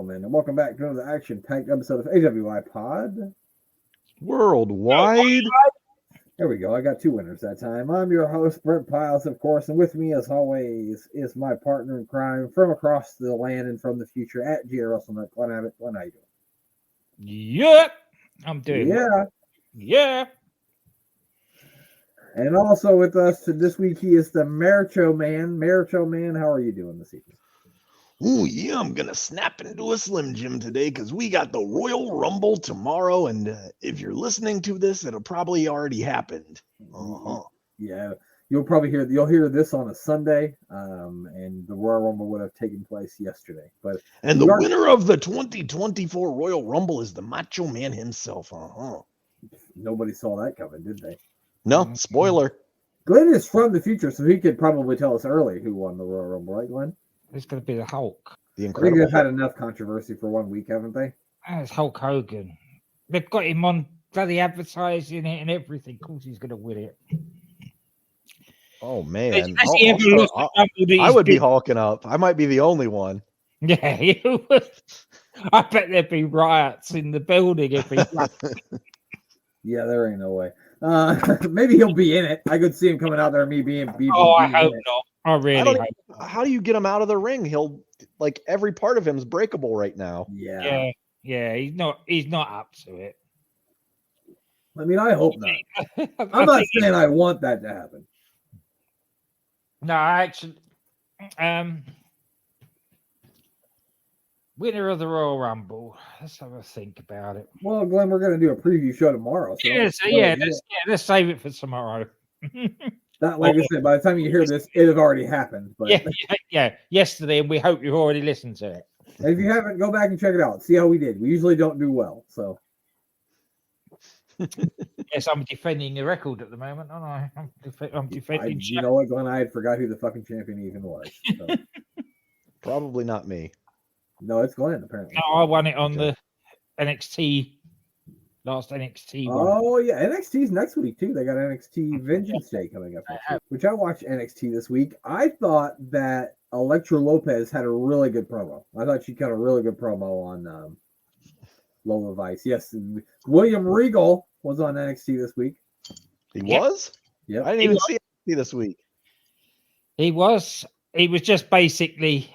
gentlemen, and welcome back to another action-packed episode of AWIPOD. Worldwide. There we go. I got two winners that time. I'm your host, Brent Piles, of course, and with me, as always, is my partner in crime from across the land and from the future at GR WrestleNet. Glenn Abbott. Glenn, how you doing? Yep, I'm doing. Yeah. And also with us this week, he is the Maricho Man. Maricho Man, how are you doing this evening? Oh, yeah, I'm going to snap into a Slim Jim today because we got the Royal Rumble tomorrow. And if you're listening to this, it'll probably already happened. Yeah, you'll hear this on a Sunday, and the Royal Rumble would have taken place yesterday. And the winner of the 2024 Royal Rumble is the Macho Man himself. Nobody saw that coming, did they? No, spoiler. Glenn is from the future, so he could probably tell us early who won the Royal Rumble, right, Glenn? It's going to be the Hulk. The I think Incredible. they've had enough controversy for 1 week, haven't they? It's Hulk Hogan. They've got him on bloody advertising it and everything. Of course, he's going to win it. Oh, man. I would be hulking up. I might be the only one. Yeah, you would. I bet there'd be riots in the building if he Yeah, there ain't no way. Maybe he'll be in it. I could see him coming out there and me being. I hope not. I really hope. How do you get him out of the ring? He'll every part of him is breakable right now. Yeah. He's not up to it. I mean, I hope not. I'm not saying I want that to happen. No, actually, winner of the Royal Rumble. Let's have a think about it. Well, Glenn, we're going to do a preview show tomorrow. So let's save it for tomorrow. Not like I said, by the time you hear this, it has already happened. But yesterday, and we hope you've already listened to it. If you haven't, go back and check it out. See how we did. We usually don't do well, so. Yes, I'm defending the record at the moment, aren't I? I'm defending. You know what, Glenn? I had forgot who the fucking champion even was. So. Probably not me. No, it's Glenn, apparently. No, I won it on the NXT, last NXT one. Oh, yeah. NXT's next week, too. They got NXT Vengeance Day coming up next week, which I watched NXT this week. I thought that Elektra Lopez had a really good promo. I thought she cut a really good promo on Lola Vice. Yes, William Regal was on NXT this week. He was? Yeah. I didn't even see NXT this week. He was just basically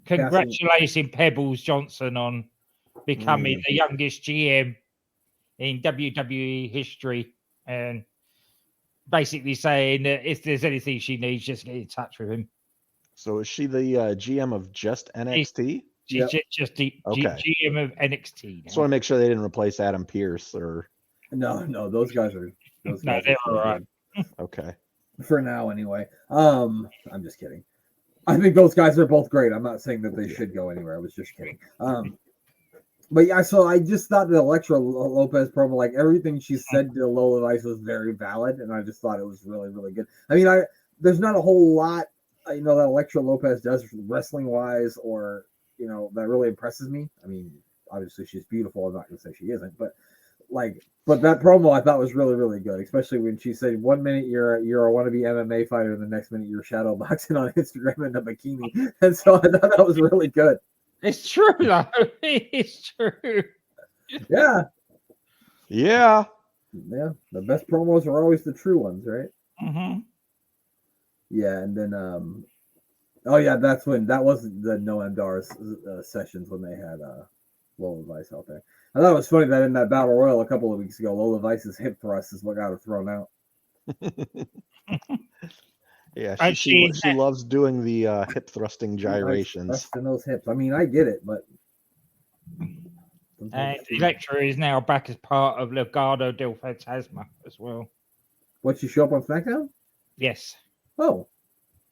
congratulating Pebbles Johnson on becoming the youngest GM in WWE history, and basically saying that if there's anything she needs, just get in touch with him. So is she the GM of just NXT? She's just the GM of NXT. Just want to make sure they didn't replace Adam Pearce or. No, those guys are. They're all right. Okay. For now, anyway. I'm just kidding. I think those guys are both great. I'm not saying that they should go anywhere. I was just kidding. But yeah, so I just thought the Elektra Lopez promo, like everything she said to Lola Vice was very valid, and I just thought it was really, really good. I mean, there's not a whole lot, that Elektra Lopez does wrestling wise, or that really impresses me. I mean, obviously she's beautiful. I'm not gonna say she isn't, but that promo I thought was really, really good, especially when she said 1 minute you're a wannabe MMA fighter, and the next minute you're shadow boxing on Instagram in a bikini, and so I thought that was really good. It's true, though. It's true. Yeah. Yeah. Yeah. The best promos are always the true ones, right? Mm-hmm. Yeah, and then that wasn't the No MDARS sessions when they had Lola Vice out there. I thought it was funny that in that Battle Royal a couple of weeks ago, Lola Vice's hip thrust is what got her thrown out. Yeah, she loves doing the hip thrusting gyrations. Thrusting those hips. I mean, I get it, but. And Elektra is now back as part of Legado del Fantasma as well. What, she show up on SmackDown? Yes. Oh.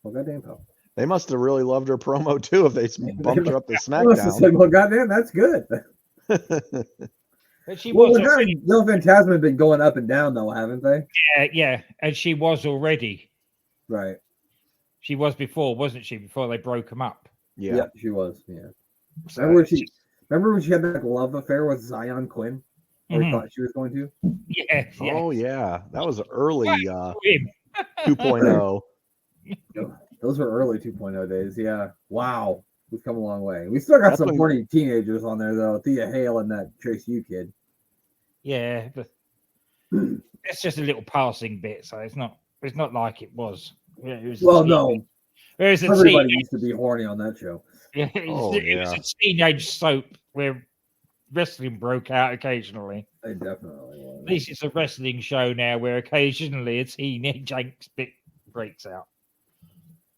Well, goddamn hell. They must have really loved her promo, too, if they bumped her up to SmackDown. Said, well, goddamn, that's good. But she Del Fantasma have been going up and down, though, haven't they? Yeah. And she was already. Right. She was before, wasn't she? Before they broke them up. Yeah, she was. Yeah. So remember when she had that love affair with Zion Quinn? Or he thought she was going to? Yeah. Oh, yeah. That was early 2.0. Those were early 2.0 days. Yeah. Wow. We've come a long way. We still got That's some when- horny teenagers on there though. Thea Hale and that Trace U kid. Yeah, but it's just a little passing bit, so it's not like it was. Yeah, it was Well, no, Whereas a everybody teenage, used to be horny on that show. yeah, it was yeah. a teenage soap where wrestling broke out occasionally. They definitely was. At least it's a wrestling show now where occasionally a teenage angst bit breaks out.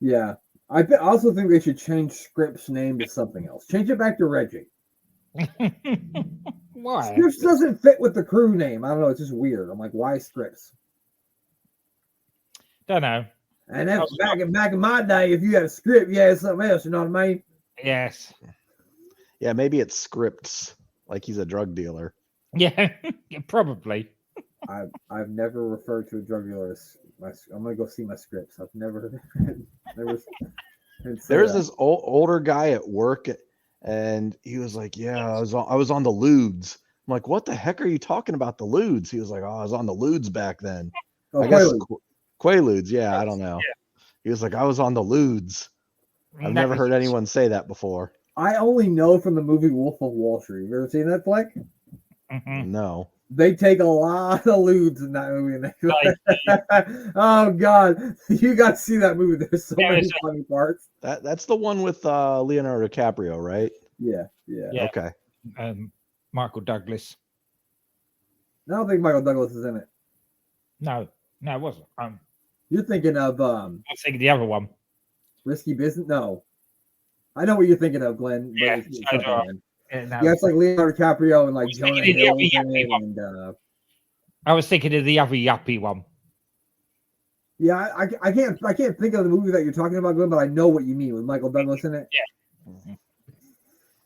Yeah. I also think they should change Scripps' name to something else. Change it back to Reggie. Why? Scripps doesn't fit with the crew name. I don't know. It's just weird. I'm like, why Scripps? Don't know. And that's back in my day. If you had a script, you had something else. You know what I mean? Yes. Yeah, maybe it's scripts, like he's a drug dealer. Yeah, yeah, probably. I've never referred to a drug dealer as I'm gonna go see my scripts. I've never There's this older guy at work, and he was like, "Yeah, I was on the lewds." I'm like, "What the heck are you talking about, the lewds?" He was like, "Oh, I was on the lewds back then." Oh, I guess Quaaludes. Quaaludes. Yeah, I don't know. Yeah. He was like, "I was on the lewds." I've never heard anyone say that before. I only know from the movie Wolf of Wall Street. You ever seen that flick? Mhm. No. They take a lot of lewds in that movie. Oh God, you got to see that movie. There's so many funny parts. That's the one with Leonardo DiCaprio, right? Yeah. Yeah. Okay. Michael Douglas. I don't think Michael Douglas is in it. No, it wasn't. You're thinking of I'm thinking the other one. Risky Business. No, I know what you're thinking of, Glenn. But Yeah, it's so not do I. that one. No. Yeah, it's like Leonardo DiCaprio and like was Jonah thinking Hill of the other in it, yuppie and I was thinking of the other yuppie one. yeah, I can't think of the movie that you're talking about, Glenn, but I know what you mean with Michael Douglas in it.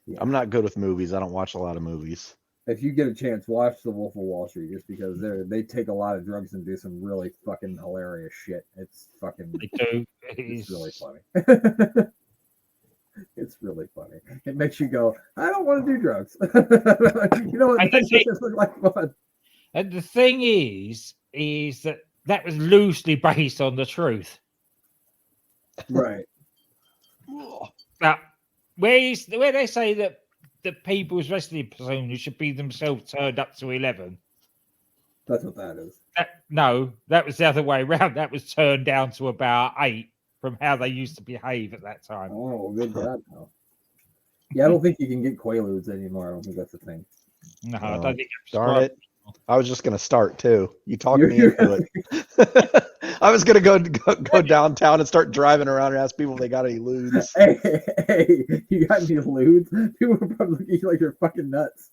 Yeah. I'm not good with movies. I don't watch a lot of movies. If you get a chance, watch The Wolf of Wall Street, just because they take a lot of drugs and do some really fucking hilarious shit. It's fucking. They do. It's really funny. It's really funny. It makes you go, I don't want to do drugs. You know what? That just look like fun. And the thing is that was loosely based on the truth. Right. Now, where they say that the people's wrestling personas should be themselves turned up to 11. That's what that is. No, that was the other way around. That was turned down to about 8 from how they used to behave at that time. Oh, good God. No. Yeah, I don't think you can get Quaaludes anymore. I don't think that's a thing. No, I don't think it's Darn right. it. I was just going to start too. You talked me into it. I was going to go downtown and start driving around and ask people if they got any lewds. Hey, you got any lewds? People are probably looking at you like you're fucking nuts.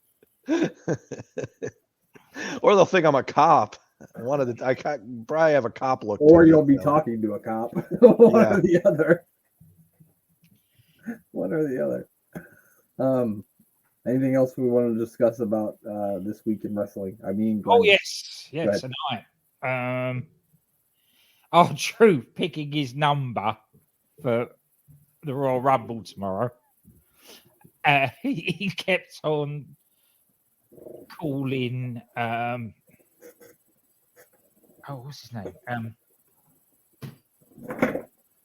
Or they'll think I'm a cop. I can't probably have a cop look. Or to you'll it, be though. talking to a cop. One or the other. One or the other. Anything else we want to discuss about this week in wrestling? I mean, Oh yes, tonight. Drew picking his number for the Royal Rumble tomorrow. He kept on calling. What's his name?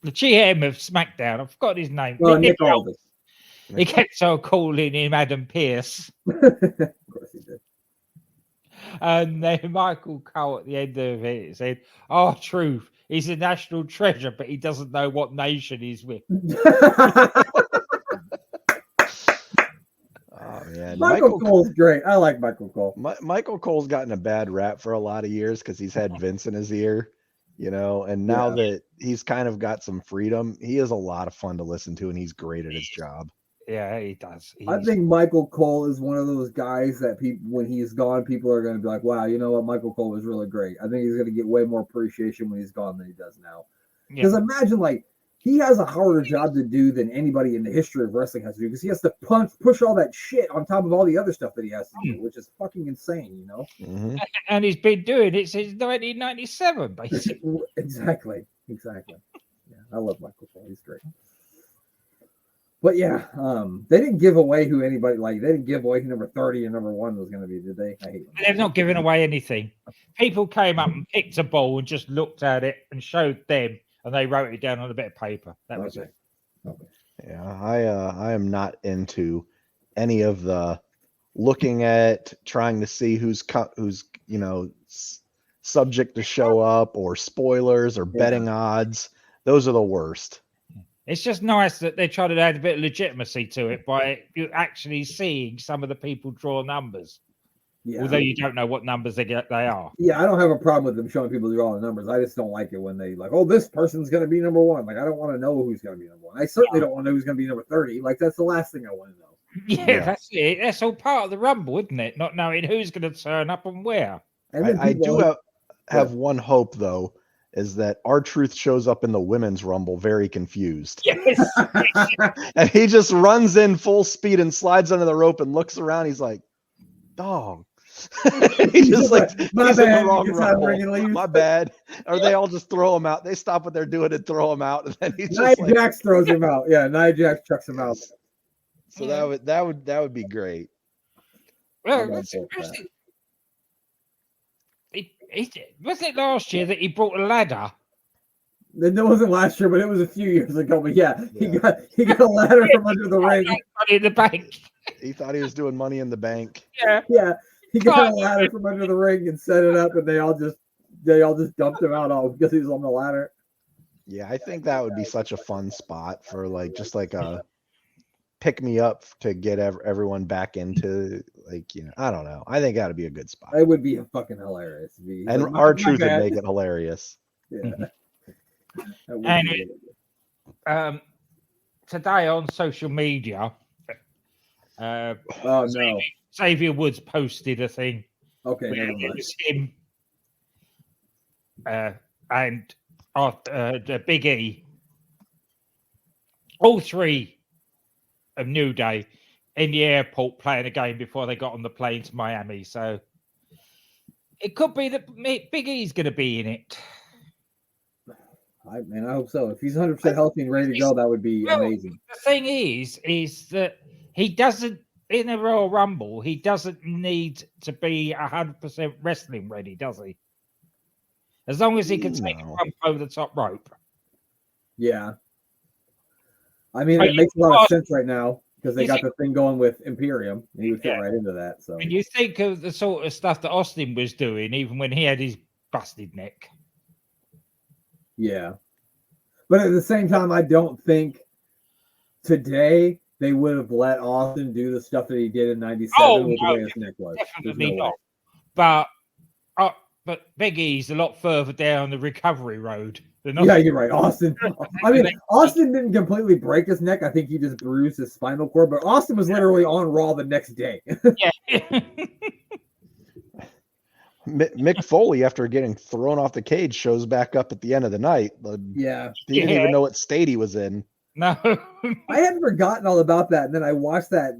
The GM of SmackDown. I forgot his name. Well, Nick Aldis. He kept on calling him Adam Pearce. Of course he did. And then Michael Cole at the end of it said, "Oh, truth. He's a national treasure, but he doesn't know what nation he's with." Oh man, Michael Cole's great. I like Michael Cole. Michael Cole's gotten a bad rap for a lot of years because he's had Vince in his ear, and now that he's kind of got some freedom, he is a lot of fun to listen to, and he's great at his job. Yeah, he does. I think Michael Cole is one of those guys that people, when he's gone, people are going to be like, wow, you know what? Michael Cole was really great. I think he's going to get way more appreciation when he's gone than he does now. Because imagine, he has a harder job to do than anybody in the history of wrestling has to do, because he has to push all that shit on top of all the other stuff that he has to do, which is fucking insane, Mm-hmm. And he's been doing it since 1997, basically. Exactly. Yeah, I love Michael Cole. He's great. But yeah, they didn't give away who anybody they didn't give away who number 30 and number 1 was going to be, did they? I hate them. They've not given away anything. People came up and picked a ball and just looked at it and showed them, and they wrote it down on a bit of paper. That was it. Okay. Yeah, I am not into any of the looking at trying to see who's subject to show up or spoilers or betting odds. Those are the worst. It's just nice that they try to add a bit of legitimacy to it by you actually seeing some of the people draw numbers. Yeah. Although you don't know what numbers they are. Yeah, I don't have a problem with them showing people drawing numbers. I just don't like it when they like, oh, this person's going to be number one. Like, I don't want to know who's going to be number one. I certainly don't want to know who's going to be number 30. Like, that's the last thing I want to know. Yeah, that's it. That's all part of the Rumble, isn't it? Not knowing who's going to turn up and where. And I do have one hope, though, is that R-Truth shows up in the women's Rumble very confused. Yes. And he just runs in full speed and slides under the rope and looks around. He's like, dog. He's just like, my he's bad. in the wrong Rumble. My bad. Or they all just throw him out. They stop what they're doing and throw him out. And then he's just Nia Jax throws him out. Yeah, Nia Jax chucks him out. So that would be great. Well, was it last year that he brought a ladder? It wasn't last year, but it was a few years ago. But yeah. he got a ladder from under the ring. Money in the bank. He thought he was doing Money in the Bank. Yeah. He got a ladder from under the ring and set it up, and they all just dumped him out all because he was on the ladder. Yeah, I think that would be such a fun spot for just a pick me up to get everyone back into I don't know. I think that'd be a good spot. It would be fucking hilarious. And R-Truth would make it hilarious. Yeah. And today on social media, Xavier Woods posted a thing. Okay, it was him and the Big E, all three of New Day in the airport playing a game before they got on the plane to Miami. So it could be that Big E's going to be in it. I hope so. If he's 100% healthy and ready to go, that would be amazing. The thing is that he doesn't, in a Royal Rumble, he doesn't need to be 100% wrestling ready, does he? As long as he can take a bump over the top rope. Yeah. I mean, it makes a lot of sense right now because they got the thing going with Imperium. He would fit right into that. So, and you think of the sort of stuff that Austin was doing, even when he had his busted neck. Yeah. But at the same time, I don't think today they would have let Austin do the stuff that he did in 97 with the way his neck was. Definitely not. But Big E's a lot further down the recovery road. Yeah, you're right. Austin. I mean, Austin didn't completely break his neck. I think he just bruised his spinal cord. But Austin was literally on Raw the next day. Yeah. Mick Foley, after getting thrown off the cage, shows back up at the end of the night. Yeah. He didn't even know what state he was in. No. I had forgotten all about that. And then I watched that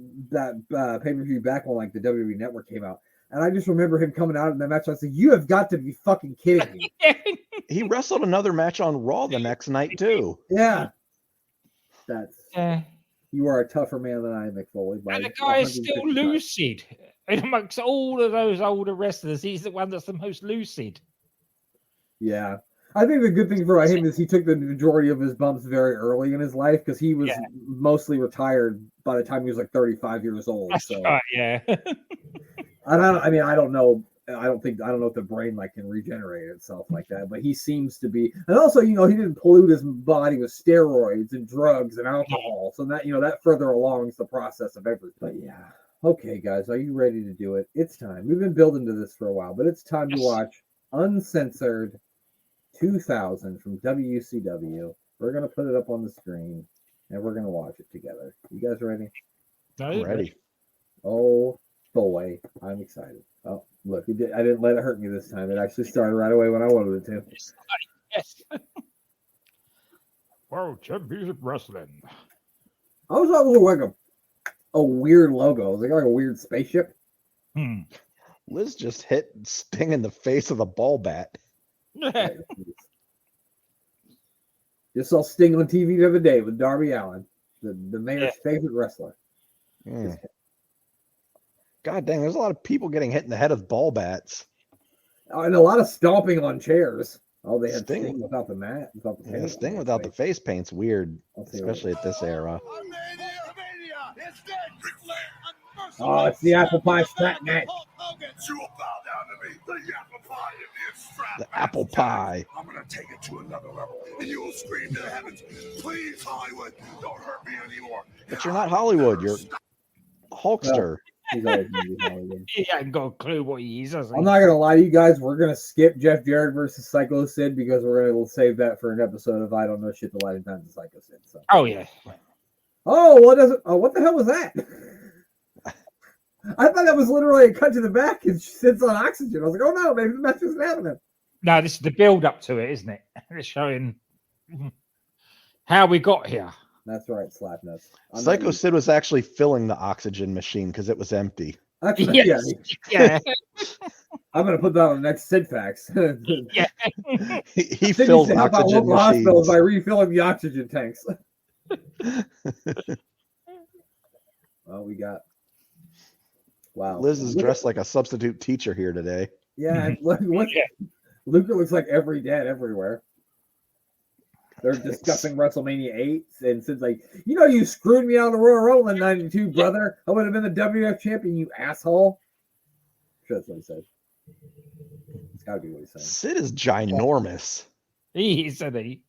pay-per-view back when the WWE Network came out. And I just remember him coming out in that match. I said, you have got to be fucking kidding me. He wrestled another match on Raw the next night, too. Yeah. You are a tougher man than I am, Mick Foley. And the guy is still lucid. And amongst all of those older wrestlers, he's the one that's the most lucid. Yeah. I think the good thing for him is he took the majority of his bumps very early in his life because he was mostly retired by the time he was 35 years old. That's right, yeah. I don't know. I don't know if the brain can regenerate itself like that, but he seems to be. And also, he didn't pollute his body with steroids and drugs and alcohol. So that, that further alongs the process of everything. But yeah. Okay, guys, are you ready to do it? It's time. We've been building to this for a while, but it's time to watch Uncensored 2000 from WCW. We're going to put it up on the screen, and we're going to watch it together. You guys ready? I'm ready. Oh, boy. I'm excited. Oh, look, I didn't let it hurt me this time. It actually started right away when I wanted it to. Yes. World Championship Wrestling. I was always like a weird logo. It was like a weird spaceship. Liz just hit Sting in the face with a ball bat. Just saw Sting on TV the other day with Darby Allin, the mayor's favorite wrestler. God dang, there's a lot of people getting hit in the head with ball bats. And a lot of stomping on chairs. Oh, they had Sting- Sting without the mat, without the Yeah, paint. Sting without the face paint's weird, I'll see what especially at this era. Oh, it's the apple pie strap match. The apple pie. I'm gonna take it to another level, and you will scream to the heavens, "Please, Hollywood, don't hurt me anymore." But you're not Hollywood. You're Hulkster. He's always gonna be Hollywood. He ain't got a clue what he is, has he? I'm not gonna lie to you guys. We're gonna skip Jeff Jarrett versus Psycho Sid because we're gonna save that for an episode of I Don't Know Shit the Light and Times of Psycho Sid. So. Oh yeah. Oh, what does it? Oh, what the hell was that? I thought that was literally a cut to the back and she sits on oxygen. I was like, oh no, maybe the match isn't happening. No, this is the build up to it, isn't it? It's showing how we got here. That's right, slap nuts. Psycho Sid was actually filling the oxygen machine because it was empty. That's Yes. yeah. Yeah. I'm gonna put that on the next Sid facts. Yeah. He Sid fills used to help out oxygen local hospitals machines. by refilling the oxygen tanks. Oh, we got. Wow. Liz is dressed like a substitute teacher here today. Yeah, what? Luca looks like every dad everywhere. They're discussing WrestleMania 8, and Sid's like, you screwed me out of the Royal Rumble in '92, brother. I would have been the WWF champion, you asshole. Sure, that's what he said. It's gotta be what he's saying. Sid is ginormous. He said he.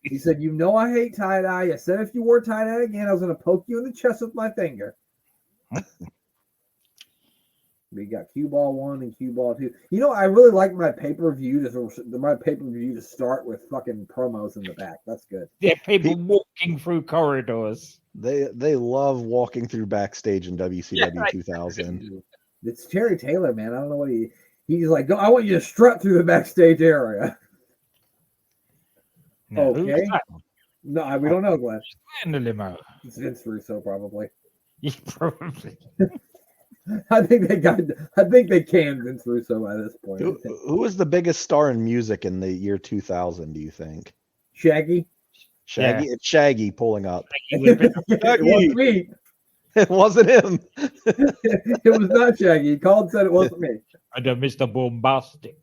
He said, I hate tie-dye. I said if you wore tie-dye again, I was going to poke you in the chest with my finger. We got Cue Ball 1 and Cue Ball 2. I really like my pay-per-view to start with fucking promos in the back. That's good. Yeah, people walking through corridors. They love walking through backstage in WCW 2000. It's Terry Taylor, man. I don't know what he's like. I want you to strut through the backstage area. No, Okay. who's that? No, we don't know, Glenn. In the limo. It's Vince Russo, probably. Yeah, probably. I think they canned Vince Russo by this point. Who was the biggest star in music in the year 2000, do you think? Shaggy? Shaggy? Yeah. It's Shaggy pulling up. It wasn't me. It wasn't him. It was not Shaggy. He called and said it wasn't me. And Mr. Bombastic.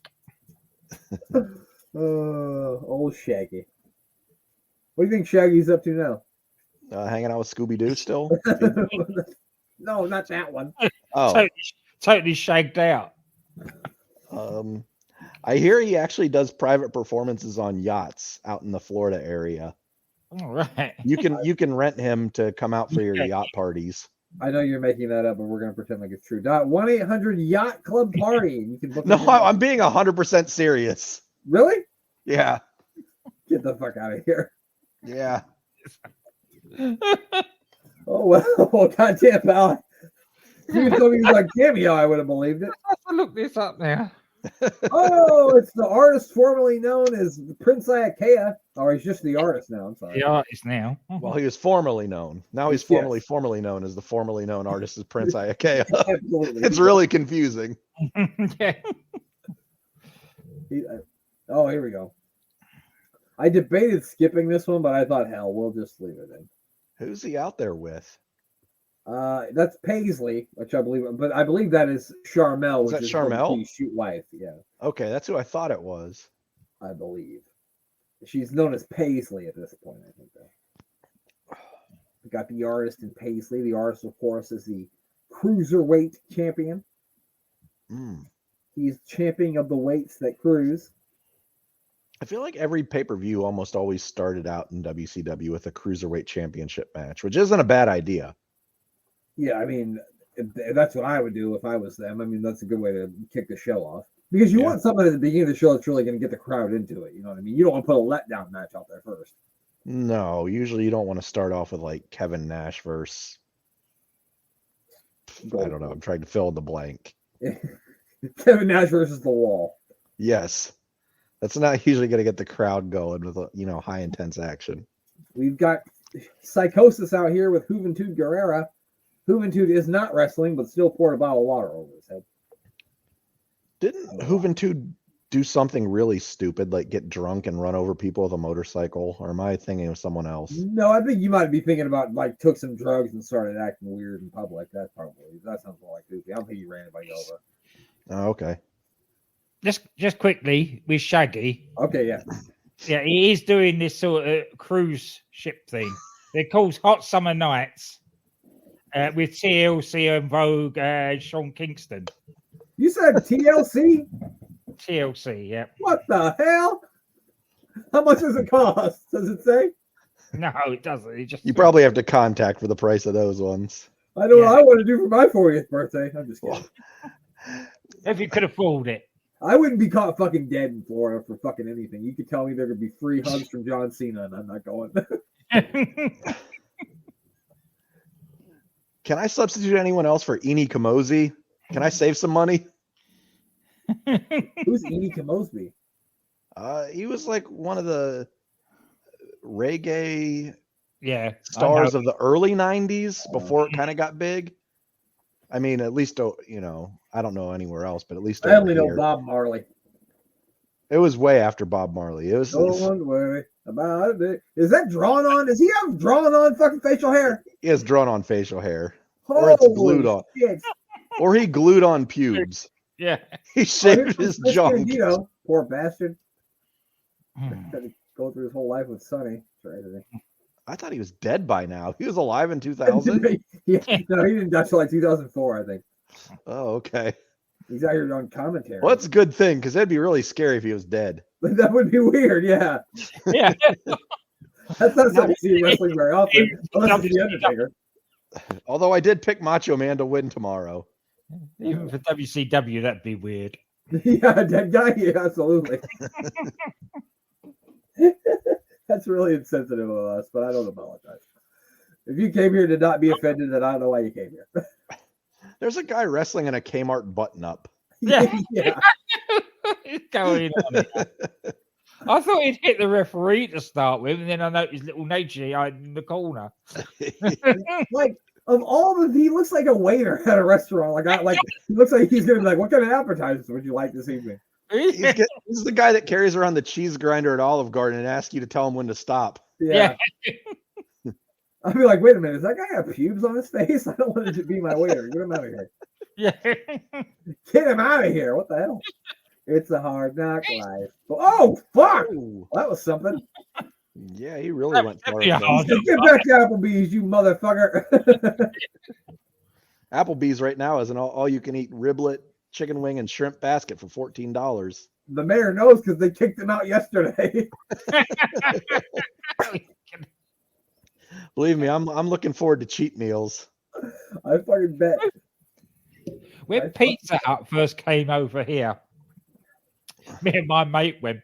Old Shaggy. What do you think Shaggy's up to now? Hanging out with Scooby-Doo still? No, not that one. Oh. Totally shagged out. I hear he actually does private performances on yachts out in the Florida area. All right. You can rent him to come out for your yacht parties. I know you're making that up, but we're gonna pretend like it's true. 1-800 Yacht Club Party. You can book. No, I'm being 100% serious. Really? Yeah. Get the fuck out of here. Yeah. Oh well, goddamn pal. If you told me he was like cameo, I would have believed it. I have to look this up now. Oh, it's the artist formerly known as Prince Iakea. Oh, he's just the artist now. I'm sorry. The artist now. Well, he was formerly known. Now he's formerly known as the formerly known artist as Prince Iakea. Absolutely. It's really confusing. Yeah. Oh, here we go. I debated skipping this one, but I thought, hell, we'll just leave it in. Who's he out there with? That's Paisley, which I believe, but I believe that is Charmel, Is which that is Charmel? Shoot wife. Yeah, Okay, that's who I thought it was. I believe she's known as Paisley at this point. I think that we got the artist in Paisley. The artist, of course, is the cruiserweight champion. He's champion of the weights that cruise. I feel like every pay-per-view almost always started out in WCW with a cruiserweight championship match, which isn't a bad idea. Yeah, I mean, that's what I would do if I was them. I mean, that's a good way to kick the show off. Because you want somebody at the beginning of the show that's really going to get the crowd into it. You know what I mean? You don't want to put a letdown match out there first. No, usually you don't want to start off with like Kevin Nash versus... I don't know. I'm trying to fill in the blank. Kevin Nash versus The Wall. Yes. That's not usually going to get the crowd going with, high intense action. We've got Psychosis out here with Juventud Guerrera. Juventud is not wrestling, but still poured a bottle of water over his head. Didn't Juventud do something really stupid, like get drunk and run over people with a motorcycle? Or am I thinking of someone else? No, I think you might be thinking about, like, took some drugs and started acting weird in public. That sounds more like Goofy. I don't think he ran anybody over. Oh, okay. just quickly with Shaggy. Okay, yeah. Yeah, he is doing this sort of cruise ship thing. They're called Hot Summer Nights with TLC and Vogue, Sean Kingston. You said TLC? TLC, yeah. What the hell? How much does it cost? Does it say? No, it doesn't. It just You probably have to contact for the price of those ones. I know what I want to do for my 40th birthday. I'm just kidding. if you could afford it. I wouldn't be caught fucking dead in Florida for fucking anything. You could tell me there could be free hugs from John Cena, and I'm not going. Can I substitute anyone else for Eni Kamosi? Can I save some money? Who's Eni Kamosby? He was like one of the reggae stars of the early 90s before it kind of got big. I mean, at least, you know, I don't know anywhere else, but at least I only know Bob Marley. It was way after Bob Marley. It was. Don't worry about it. Is that drawn on? Does he have drawn on fucking facial hair? He has drawn on facial hair. Holy Or it's glued on. shit. Or he glued on pubes. Yeah. He shaved his junk. You know, poor bastard. Had to go through his whole life with Sonny. I thought he was dead by now. He was alive in 2000. Yeah, no, he didn't die till like 2004, I think. Oh, okay. He's out here on commentary. Well, that's a good thing because that'd be really scary if he was dead. That would be weird, yeah. Yeah. That's not something you see in wrestling very often. Unless it's the Undertaker. Although I did pick Macho Man to win tomorrow. Even for WCW, that'd be weird. Yeah, dead guy? Yeah, absolutely. That's really insensitive of us, but I don't apologize. If you came here to not be offended, then I don't know why you came here. There's a guy wrestling in a Kmart button-up. Yeah. Yeah. It's going on. I thought he'd hit the referee to start with, and then I noticed little nature in the corner. Like, of all the, he looks like a waiter at a restaurant. Like he looks like he's gonna be like, "What kind of appetizers would you like this evening?" He's the guy that carries around the cheese grinder at Olive Garden and asks you to tell him when to stop. Yeah. I'd be like, wait a minute, does that guy have pubes on his face? I don't want him to be my waiter. Get him out of here. Yeah. Get him out of here. What the hell? It's a hard knock life. Oh, fuck! Ooh. That was something. Yeah, he really went far. Yeah. Get back to Applebee's, you motherfucker. Applebee's right now is an all-you-can-eat riblet, chicken wing, and shrimp basket for $14. The mayor knows because they kicked him out yesterday. Believe me, I'm looking forward to cheat meals. I fucking bet. When Pizza Hut first came over here, me and my mate went,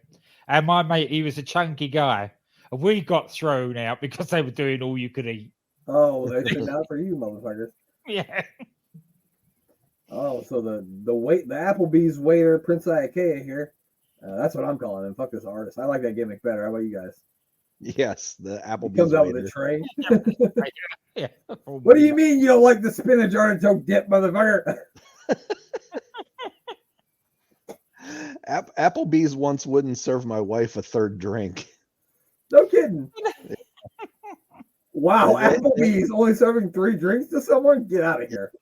and my mate, he was a chunky guy, and we got thrown out because they were doing all you could eat. Oh, they said not for you, motherfuckers. Yeah. Oh, so the Applebee's waiter, Prince Ikea here. That's what I'm calling him. Fuck this artist. I like that gimmick better. How about you guys? Yes, the Applebee's He comes out waiter. with a tray. Yeah. What do you mean you don't like the spinach artichoke dip, motherfucker? Applebee's once wouldn't serve my wife a third drink. No kidding. Wow, Applebee's only serving 3 drinks to someone? Get out of here.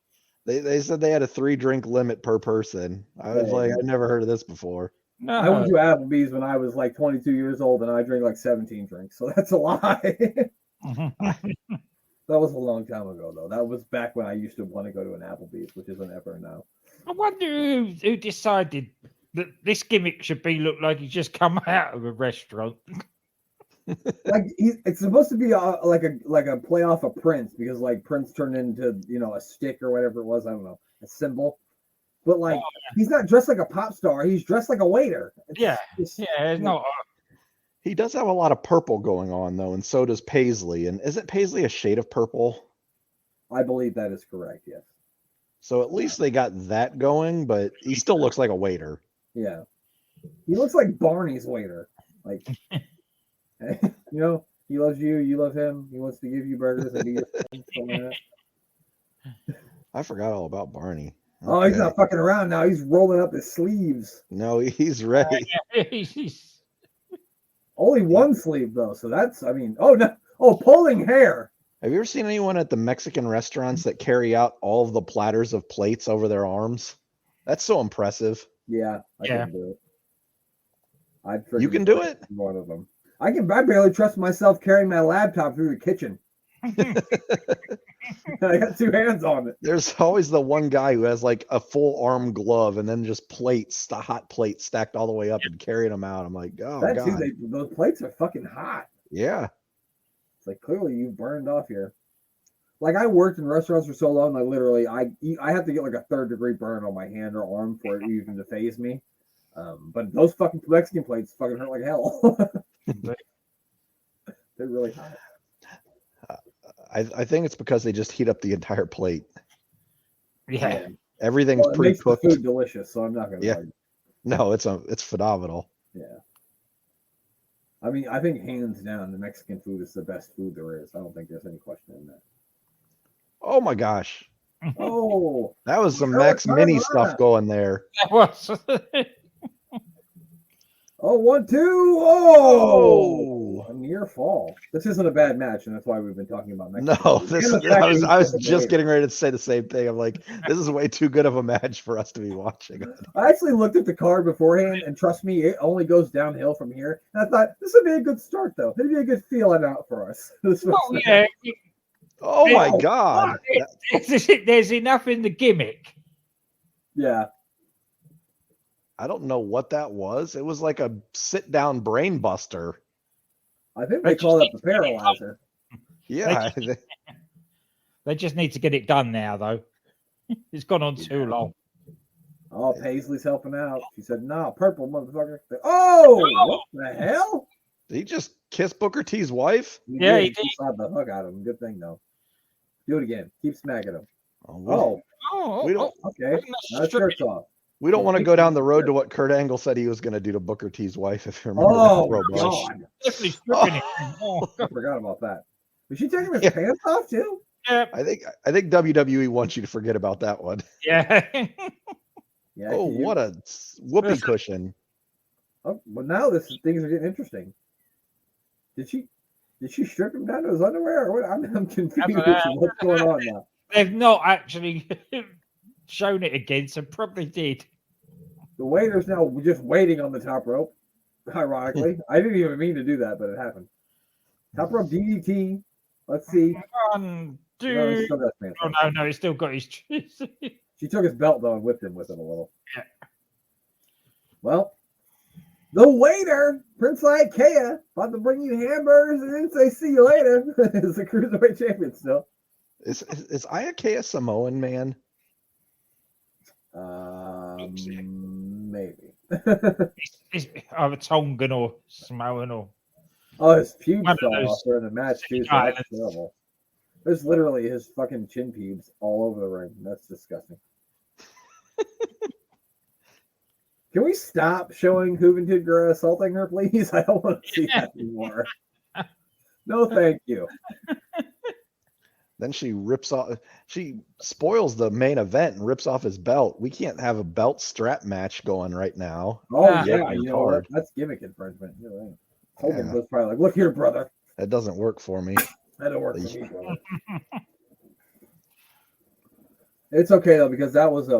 They said they had a 3-drink limit per person. I was like, I never heard of this before. No. I went to Applebee's when I was like 22 years old, and I drank like 17 drinks, so that's a lie. That was a long time ago, though. That was back when I used to want to go to an Applebee's, which isn't ever now. I wonder who decided that this gimmick should look like he's just come out of a restaurant. Like it's supposed to be like a play off of Prince, because like Prince turned into a stick or whatever it was. I don't know, a symbol. But like he's not dressed like a pop star. He's dressed like a waiter. It's not. He does have a lot of purple going on though, and so does Paisley. And isn't Paisley a shade of purple? I believe that is correct. Yes. So at least they got that going, but he still looks like a waiter. Yeah, he looks like Barney's waiter. Like, he loves you, you love him. He wants to give you burgers and be your friend, something like that. I forgot all about Barney. Oh, he's not fucking around now. He's rolling up his sleeves. No, he's ready. Only one sleeve though, so that's. I mean, oh no, pulling hair. Have you ever seen anyone at the Mexican restaurants that carry out all of the platters of plates over their arms? That's so impressive. Yeah, I Yeah. can do it. I'd You can do it? One of them. I barely trust myself carrying my laptop through the kitchen. I got 2 hands on it. There's always the one guy who has like a full arm glove and then just plates, the hot plates stacked all the way up and carrying them out. I'm like, oh That god. too, those plates are fucking hot. Yeah. It's like clearly you burned off here. Like I worked in restaurants for so long, I literally I have to get like a 3rd-degree burn on my hand or arm for it even to phase me. But those fucking Mexican plates fucking hurt like hell. They're really hot. I think it's because they just heat up the entire plate. Yeah. Everything's Well, it makes the pre-cooked. food delicious, so I'm not gonna. Yeah. Argue. No, it's phenomenal. Yeah. I mean, I think hands down, the Mexican food is the best food there is. I don't think there's any question in that. Oh my gosh. Oh, That was some Max Mini stuff going there. That was. oh, 1, 2, oh, a near fall. This isn't a bad match, and that's why we've been talking about Mexican No, food. I was just getting ready to say the same thing. I'm like, this is way too good of a match for us to be watching. I actually looked at the card beforehand, and trust me, it only goes downhill from here. And I thought this would be a good start, though. It'd be a good feeling out for us. Oh, yeah. Oh my god. There's enough in the gimmick. Yeah. I don't know what that was. It was like a sit-down brain buster. I think they call it the paralyzer. Yeah. They just need to get it done now, though. It's gone on too long. Oh, Paisley's helping out. She said, no, purple motherfucker. Oh, what the hell? Did he just kiss Booker T's wife? Yeah, he did. He slapped the hook out of him. Good thing, though. Do it again. Keep smacking him. We don't Okay. Now shirt's off. We don't want to go down the road to what Kurt Angle said he was going to do to Booker T's wife, if you remember. Oh, that my God. Definitely stripping it. I forgot about that. Was she taking his pants off, too? Yeah. I think WWE wants you to forget about that one. Yeah. Yeah. Oh, what a whoopee cushion. Oh, but now things are getting interesting. Did she strip him down to his underwear? Or what? I'm confused. What's going on now? They've not actually shown it again, so probably did. The waiter's now just waiting on the top rope. Ironically, I didn't even mean to do that, but it happened. Top rope DDT. Let's see. 1, 2. No, he's still got his pants on. No, he's still got his. She took his belt though and whipped him with it a little. Yeah. Well, the waiter, Prince Ikea, about to bring you hamburgers and then say see you later. Is the cruiserweight champion still? Is Iake a Samoan man? Maybe. It's either Tongan or Samoan or. Oh, his pubes One of fell those off during the match too. So islands. that's terrible. There's literally his fucking chin pubes all over the ring. That's disgusting. Can we stop showing Juventud Guerrera assaulting her, please? I don't want to see that anymore. No, thank you. Then she spoils the main event and rips off his belt. We can't have a belt strap match going right now. Oh, Yeah, you know what? That's gimmick infringement. You're right. Hogan was probably like, look here, brother. That doesn't work for me. That don't work for me, brother. It's okay though, because that was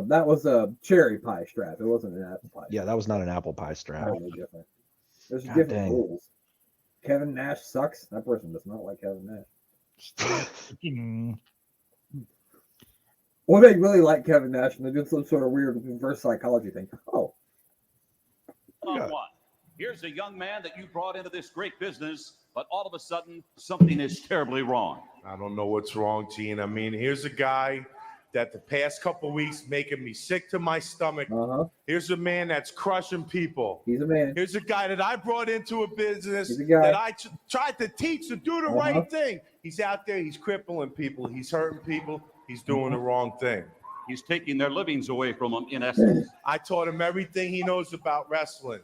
a cherry pie strap. It wasn't an apple pie. Yeah, that was not an apple pie strap. Totally different. There's God different dang. rules. Kevin Nash sucks. That person does not like Kevin Nash. Or they really like Kevin Nash and they did some sort of weird reverse psychology thing. Oh. Yeah. Here's a young man that you brought into this great business, but all of a sudden, something is terribly wrong. I don't know what's wrong, Gene. I mean, here's a guy that the past couple weeks making me sick to my stomach. Here's a man that's crushing people. He's a man. Here's a guy that I brought into a business He's a guy. that I tried to teach to do the right thing. He's out there. He's crippling people. He's hurting people. He's doing the wrong thing. He's taking their livings away from them, in essence. I taught him everything he knows about wrestling,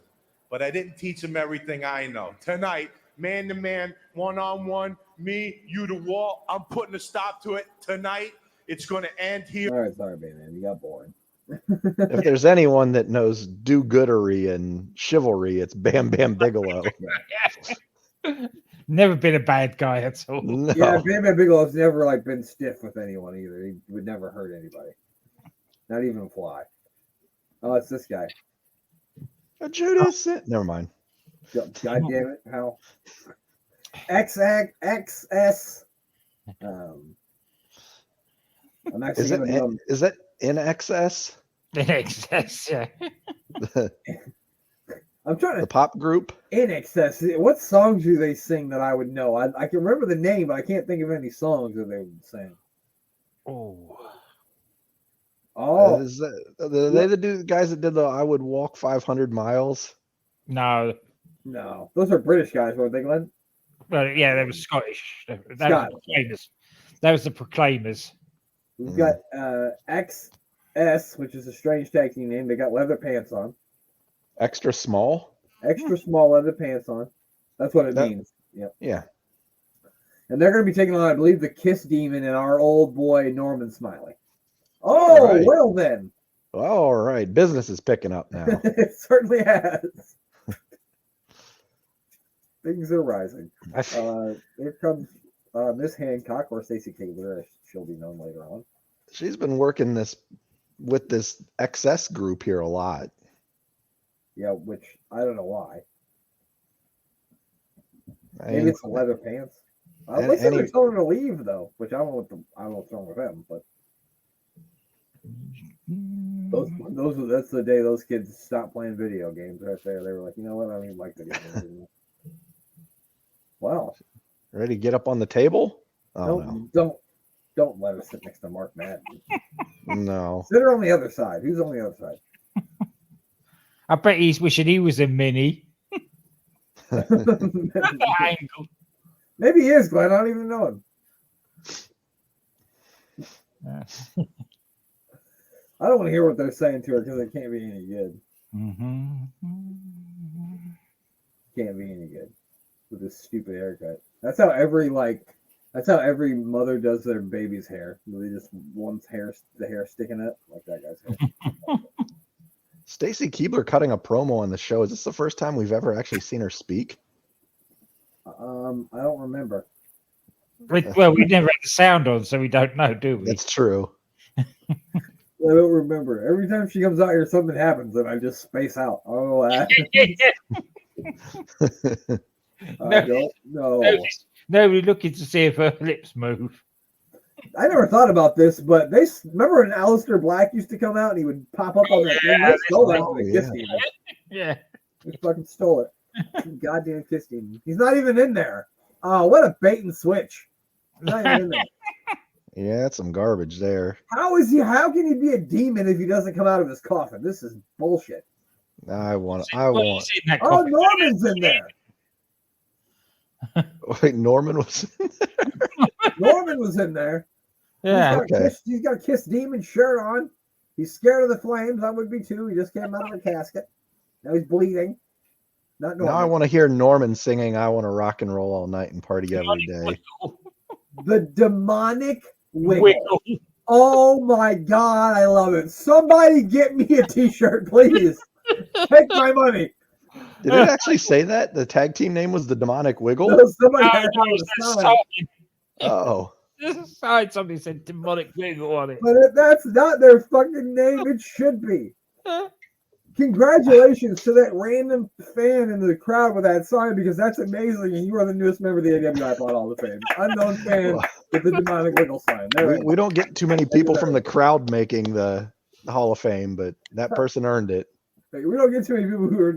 but I didn't teach him everything I know. Tonight, man-to-man, one-on-one, me, you, the wall. I'm putting a stop to it tonight. It's going to end here. All right, sorry, man. You got boring. If there's anyone that knows do-goodery and chivalry, it's Bam Bigelow. Never been a bad guy at all. No. Yeah, Bam Bigelow's never been stiff with anyone either. He would never hurt anybody. Not even a fly. Oh, it's this guy. Judas. Never mind. God damn it! How? XS. I'm actually Is gonna it? do them. Is that in excess? In excess, yeah. I'm trying The to pop group. in excess. What songs do they sing that I would know? I can remember the name, but I can't think of any songs that they would sing. Oh, Oh, Is that, are they the guys that did the I would walk 500 miles? no. no, those are British guys, weren't they, Glenn? Well, yeah, they were Scottish. That was the Scott. Proclaimers. That was the Proclaimers. We've got XS, which is a strange tag team name. They got leather pants on, Extra small? extra small leather pants on. That's what it means. Yep. Yeah. And they're going to be taking on, I believe, the Kiss Demon and our old boy Norman Smiley. Oh, Right. well then. All right. Business is picking up now. It certainly has. Things are rising. Here comes Miss Hancock, or Stacy Kegler, as she'll be known later on. She's been working with this XS group here a lot. Yeah, which I don't know why. I Maybe mean, it's the leather pants. And- They said and they're he- telling her to leave though, which I don't know what's wrong with them. But that's the day those kids stopped playing video games right there. They were like, you know what, I don't even like video games anymore. Wow. ready to get up on the table? Oh, Don't let her sit next to Mark Madden. no. Sit her on the other side. Who's on the other side? I bet he's wishing he was a mini. Angle. Maybe he is, Glenn. I don't even know him. I don't want to hear what they're saying to her because it can't be any good. Can't be any good with this stupid haircut. That's how every mother does their baby's hair. They just wants the hair sticking up like that guy's hair. Stacy Keibler cutting a promo on the show. Is this the first time we've ever actually seen her speak? I don't remember. Well, we never had the sound on, so we don't know, do we? That's true. I don't remember. Every time she comes out here, something happens, and I just space out. Oh, I don't know. Nobody looking to see if her lips move. I never thought about this, but remember when Aleister Black used to come out and he would pop up on that thing? They stole that from the Kiss Team. Yeah. They fucking stole it. Goddamn Kiss Team. He's not even in there. Oh, what a bait and switch. He's not even in there. Yeah, that's some garbage there. How can he be a demon if he doesn't come out of his coffin? This is bullshit. I want. Oh, Norman's in there. Wait, Norman was. Norman was in there. Yeah. He's got a Kiss Demon shirt on. He's scared of the flames. I would be too. He just came out of a casket. Now he's bleeding. Not Norman. Now I want to hear Norman singing "I Want to Rock and Roll All Night and Party Every Day." The demonic wiggle. Oh my God, I love it. Somebody get me a t-shirt, please. Take my money. Did it actually say that? The tag team name was the Demonic Wiggle? No, somebody had it on the sign. Oh. Somebody said demonic wiggle on it. But that's not their fucking name. It should be. Congratulations to that random fan in the crowd with that sign, because that's amazing. And you are the newest member of the AWIPOD Hall of Fame. Unknown fan with the demonic wiggle sign. We don't get too many people from the crowd making the Hall of Fame, but that person earned it. We don't get too many people who are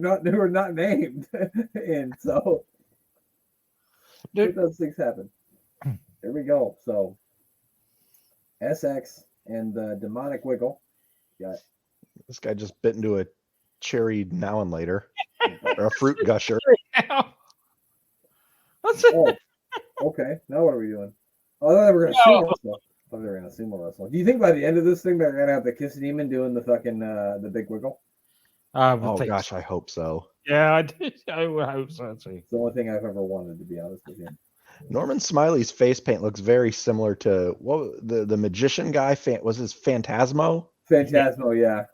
not named, and so those things happen. There we go. So SX and the demonic wiggle. Got This guy just bit into a cherry now and later, or a fruit gusher. oh, okay. Now what are we doing? Oh, I thought they were going to sumo wrestle. I thought they were going to sumo wrestle. Do you think by the end of this thing they're going to have the Kiss Demon doing the fucking the big wiggle? Oh gosh, I hope so. Yeah, I did. I would hope so too. It's the only thing I've ever wanted, to be honest with you. Norman Smiley's face paint looks very similar to the magician guy. Was his Phantasmo? Phantasmo, yeah.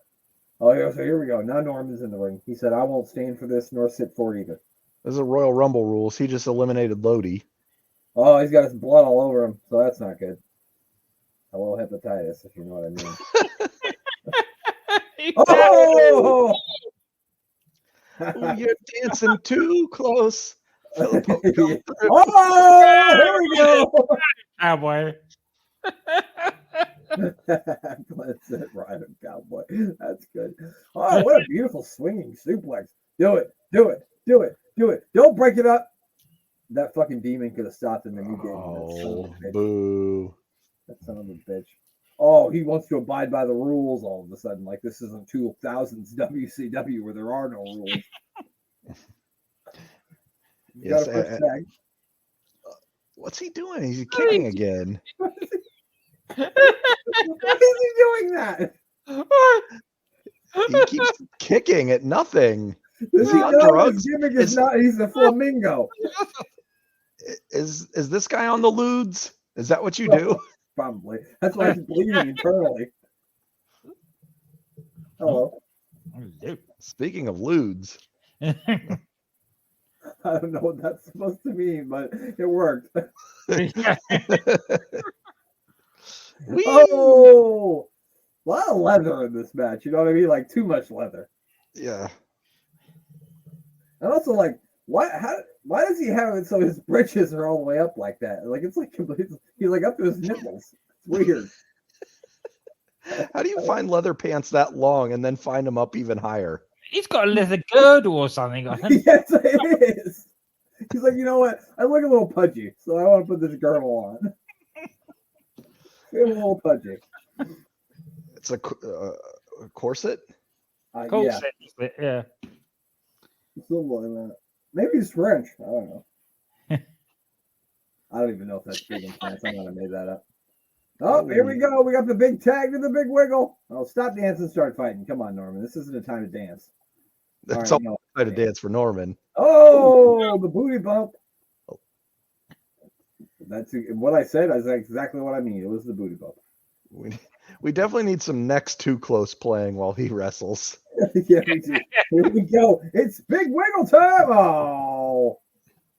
Oh, yeah. So here we go. Now Norman's in the ring. He said, "I won't stand for this nor sit for it either." This is a Royal Rumble rules. He just eliminated Lodi. Oh, he's got his blood all over him, so that's not good. A little hepatitis, if you know what I mean. Oh! Ooh, you're dancing too close. Philip, come through. Oh, here we go. Cowboy. That's it, right, cowboy. That's good. Oh, what a beautiful swinging suplex. Do it. Do it. Do it. Do it. Don't break it up. That fucking demon could have stopped him and you gave him that son of a bitch. Boo. That son of a bitch. Oh, he wants to abide by the rules all of a sudden. Like this isn't 2000s WCW where there are no rules. Yes, what's he doing? He's kicking again. Why is he doing that? He keeps kicking at nothing. Is he on drugs? His gimmick is not. He's a flamingo. Is this guy on the lewds? Is that what you do? Probably. That's why he's bleeding internally. Hello. Speaking of lewds. I don't know what that's supposed to mean, but it worked. Oh, a lot of leather in this match. You know what I mean? Like too much leather. Yeah. And also, like, why does he have it so his britches are all the way up like that? Like it's like he's like up to his nipples. It's weird. How do you find leather pants that long and then find them up even higher? He's got a leather girdle or something. Yes, it is. He's like, you know what? I look a little pudgy, so I want to put this girdle on. It's a little pudgy. It's a corset? Corset, yeah. Something like that. Maybe it's French. I don't know. I don't even know if that's big in France. I'm gonna make that up. Oh, here we go. We got the big tag to the big wiggle. Oh, stop dancing and start fighting. Come on, Norman. This isn't a time to dance. That's all right, to dance for Norman. Oh, the booty bump. That's what I said. That's exactly what I mean. It was the booty bump. We definitely need some next too close playing while he wrestles. Yeah, we do. Here we go. It's big wiggle time. Oh,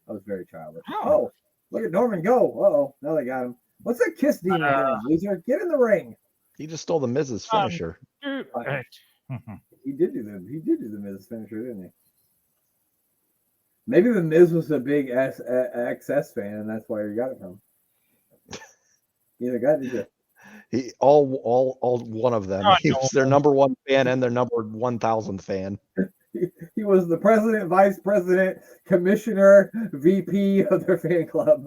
that was very childish. Oh, look at Norman go. Uh-oh, now they got him. What's that kiss demon doing, loser? Get in the ring. He just stole the Miz's finisher. He did do the Miz's finisher, didn't he? Maybe the Miz was a big XS fan, and that's where he got it from. Either guy did you? He all one of them. He was their number one fan and their number 1,000th fan. He was the president, vice president, commissioner, VP of their fan club.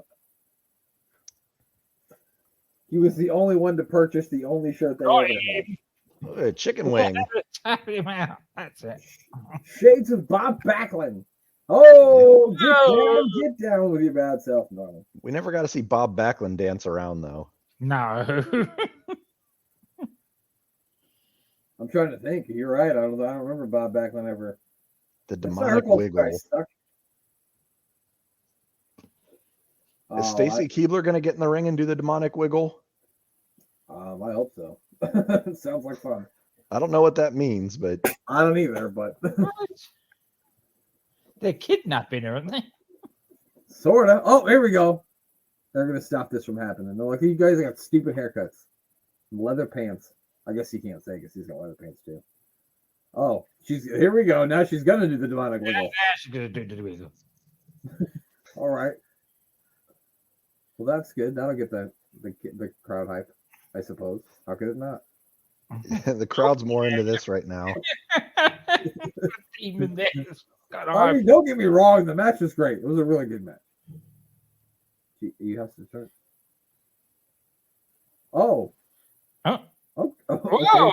He was the only one to purchase the only shirt they ever had. Chicken wing. That's it. Shades of Bob Backlund. Oh, get down with your bad self, Norman. We never got to see Bob Backlund dance around, though. No. I'm trying to think. You're right. I don't remember Bob Backlund ever. The demonic wiggle. Is Stacy Keibler going to get in the ring and do the demonic wiggle? I hope so. Sounds like fun. I don't know what that means, but I don't either. But they're kidnapping her, aren't they? Sorta. Oh, here we go. They're gonna stop this from happening. They're like, you guys got stupid haircuts, leather pants. I guess he can't say because he's got leather pants too. Oh, here we go. Now she's gonna do the demonic wiggle. Yeah, she's gonna do the wiggle. All right. Well, that's good. That'll get the crowd hype, I suppose. How could it not? The crowd's more into this right now. Even this. I mean, don't get me wrong. The match was great. It was a really good match. You have to turn. Oh. Oh. Oh. Whoa.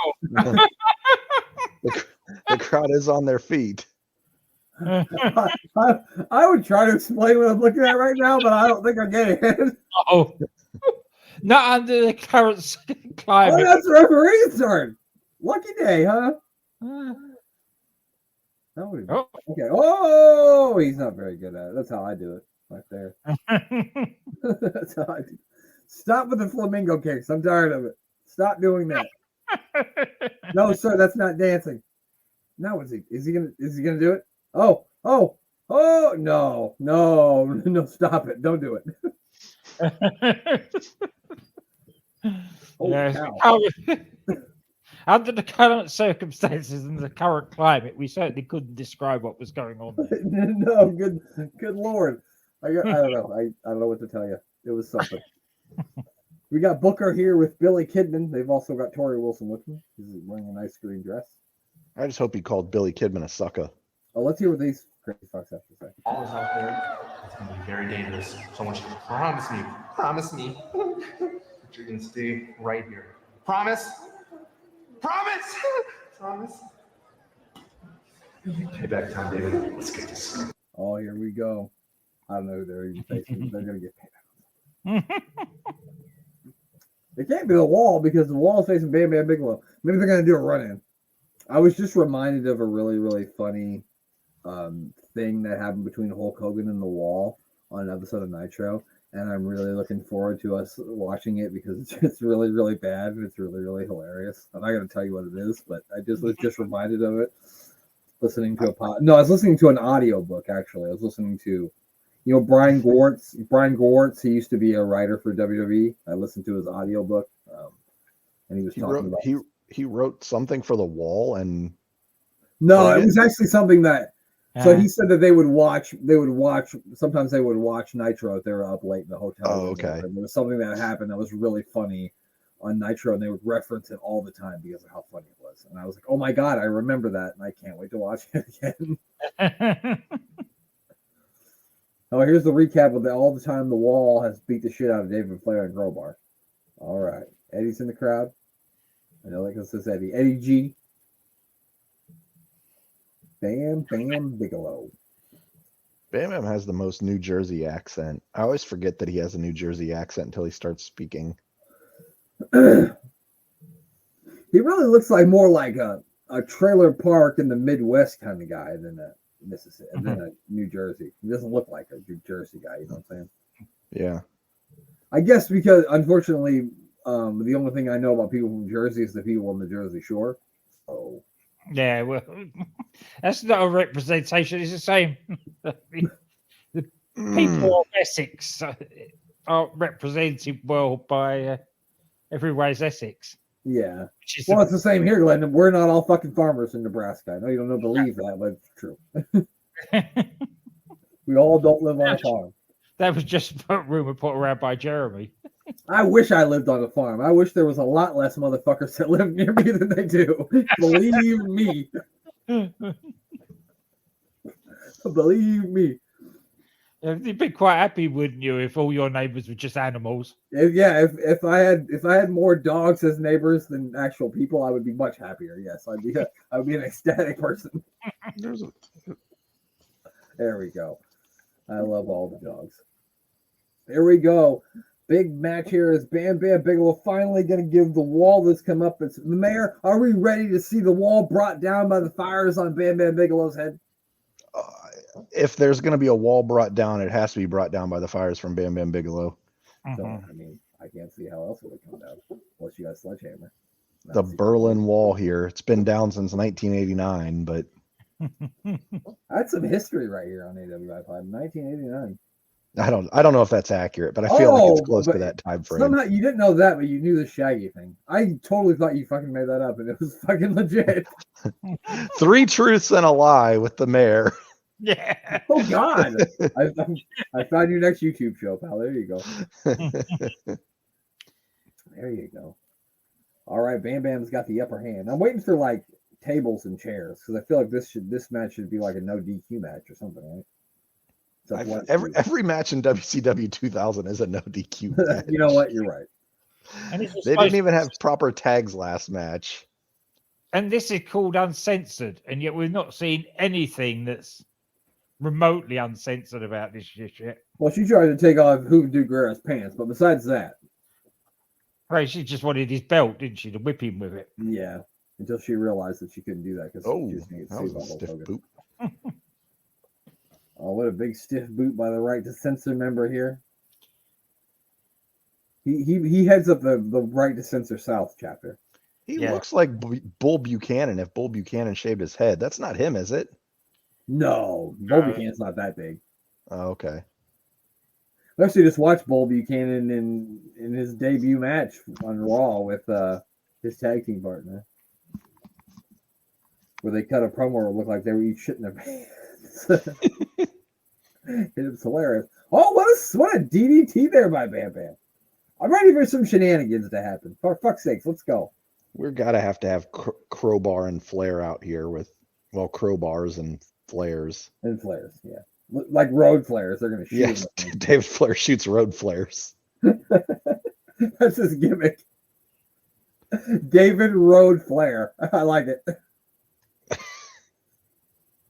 The crowd is on their feet. I would try to explain what I'm looking at right now, but I don't think I'm getting it. Oh. Not under the current climate. Oh, that's referee's turn. Lucky day, huh? Okay. Oh, he's not very good at it. That's how I do it. Right there. That's how I do. Stop with the flamingo kicks. I'm tired of it. Stop doing that. No, sir, that's not dancing. No, is he gonna do it? Oh, no, stop it. Don't do it. Yes. Under the current circumstances and the current climate, we certainly couldn't describe what was going on there. No, good lord. I don't know. I don't know what to tell you. It was something. We got Booker here with Billy Kidman. They've also got Tori Wilson with them. He's wearing a nice green dress. I just hope he called Billy Kidman a sucker. Oh, let's hear what these crazy fucks have to say. All is out there. It's going to be very dangerous. So I want you to promise me that you're going to stay right here. Promise? Promise? Payback time, David. Let's get this. Oh, here we go. I don't know who they're even facing. They're going to get paid. It can't be the Wall because the Wall is facing Bam Bam Bigelow. Maybe they're going to do a run-in. I was just reminded of a really, really funny thing that happened between Hulk Hogan and the Wall on an episode of Nitro. And I'm really looking forward to us watching it because it's really, really bad and it's really, really hilarious. I'm not going to tell you what it is, but I just was just reminded of it. Listening to I was listening to an audio book, actually. I was listening to, Brian Gortz. Brian Gortz, he used to be a writer for WWE. I listened to his audio book, and he was talking about... He wrote something for the Wall and... No, it was actually something that... So he said that they would watch, sometimes they would watch Nitro if they were up late in the hotel. Oh, okay. And there was something that happened that was really funny on Nitro, and they would reference it all the time because of how funny it was. And I was like, oh my God, I remember that, and I can't wait to watch it again. Oh, here's the recap of all the time the Wall has beat the shit out of David Flair and Crowbar. All right. Eddie's in the crowd. I know that because it says Eddie. Eddie G. Bam Bigelow. Bam Bam has the most New Jersey accent. I always forget that he has a New Jersey accent until he starts speaking. He really looks like more like a trailer park in the Midwest kind of guy than a Mississippi, than a New Jersey. He doesn't look like a New Jersey guy, you know what I'm saying? Yeah. I guess because, unfortunately, the only thing I know about people from Jersey is the people on the Jersey Shore. Oh. Yeah, well, that's not a representation. It's the same. The people of Essex are represented well by everywhere's Essex. Yeah. Well, it's the same here, Glenn. We're not all fucking farmers in Nebraska. I know you don't believe that, but it's true. We all don't live on a farm. That was just a rumor put around by Jeremy. I wish I lived on a farm. I wish there was a lot less motherfuckers that live near me than they do. Believe me. Believe me. You'd be quite happy, wouldn't you, if all your neighbors were just animals? If I had more dogs as neighbors than actual people, I would be much happier. Yes, I would be an ecstatic person. There we go. I love all the dogs. There we go. Big match here is Bam Bam Bigelow finally going to give the Wall this come up. It's the Mayor. Are we ready to see the Wall brought down by the fires on Bam Bam Bigelow's head? If there's going to be a Wall brought down, it has to be brought down by the fires from Bam Bam Bigelow. So, I mean, I can't see how else it would come down unless you got a sledgehammer. The Berlin Wall here. It's been down since 1989, but that's some history right here on AWIPOD. 1989. I don't know if that's accurate, but I feel like it's close to that time frame. Somehow you didn't know that, but you knew the Shaggy thing. I totally thought you fucking made that up, and it was fucking legit. 3 truths and a lie with the Mayor. Yeah. Oh God! I found your next YouTube show, pal. There you go. There you go. All right, Bam Bam's got the upper hand. I'm waiting for like tables and chairs because I feel like this match should be like a no DQ match or something, right? Every match in WCW 2000 is a no DQ match. You know what? You're right. And they didn't even have proper tags last match. And this is called Uncensored, and yet we've not seen anything that's remotely uncensored about this shit yet. Well, she tried to take off Hoodoo Guerra's pants, but besides that, right? She just wanted his belt, didn't she, to whip him with it? Yeah, until she realized that she couldn't do that because she just needed to save the whole Hogan. Oh, what a big stiff boot by the Right to Censor member here. He heads up the Right to Censor South chapter. He looks like Bull Buchanan if Bull Buchanan shaved his head. That's not him, is it? No, Bull Buchanan's not that big. Oh, okay. I actually just watched Bull Buchanan in his debut match on Raw with his tag team partner. where they cut a promo where it looked like they were eating shit in their pants. It was hilarious. Oh, what a DDT there by Bam Bam. I'm ready for some shenanigans to happen. For fuck's sakes, let's go. We're gotta have to have Crowbar and Flair out here with, well, crowbars and flares. And flares, yeah. Like road flares. They're going to shoot Yes, them. David Flair shoots road flares. That's his gimmick. David Road Flair. I like it.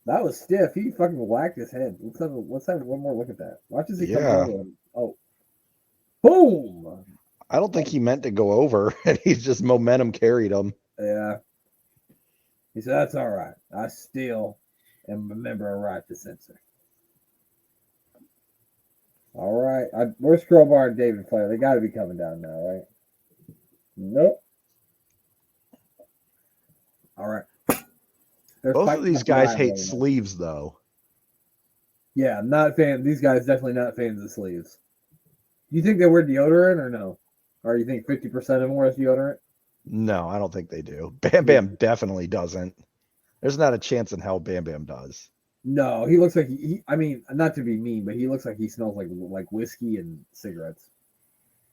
That was stiff. He fucking whacked his head. Let's have one more look at that. Watch as he comes over him. Oh. Boom! I don't think he meant to go over, and he's just momentum carried him. Yeah. He said, that's all right. I still am a member of Right to Censor. All right. Where's Crowbar and David Flair? They got to be coming down now, right? Nope. All right. Both of these guys hate sleeves, though. Yeah, not fan. These guys definitely not fans of sleeves. Do you think they wear deodorant or no? Or you think 50% of them wears deodorant? No, I don't think they do. Bam Bam definitely doesn't. There's not a chance in hell Bam Bam does. No, he looks like I mean, not to be mean, but he looks like he smells like whiskey and cigarettes.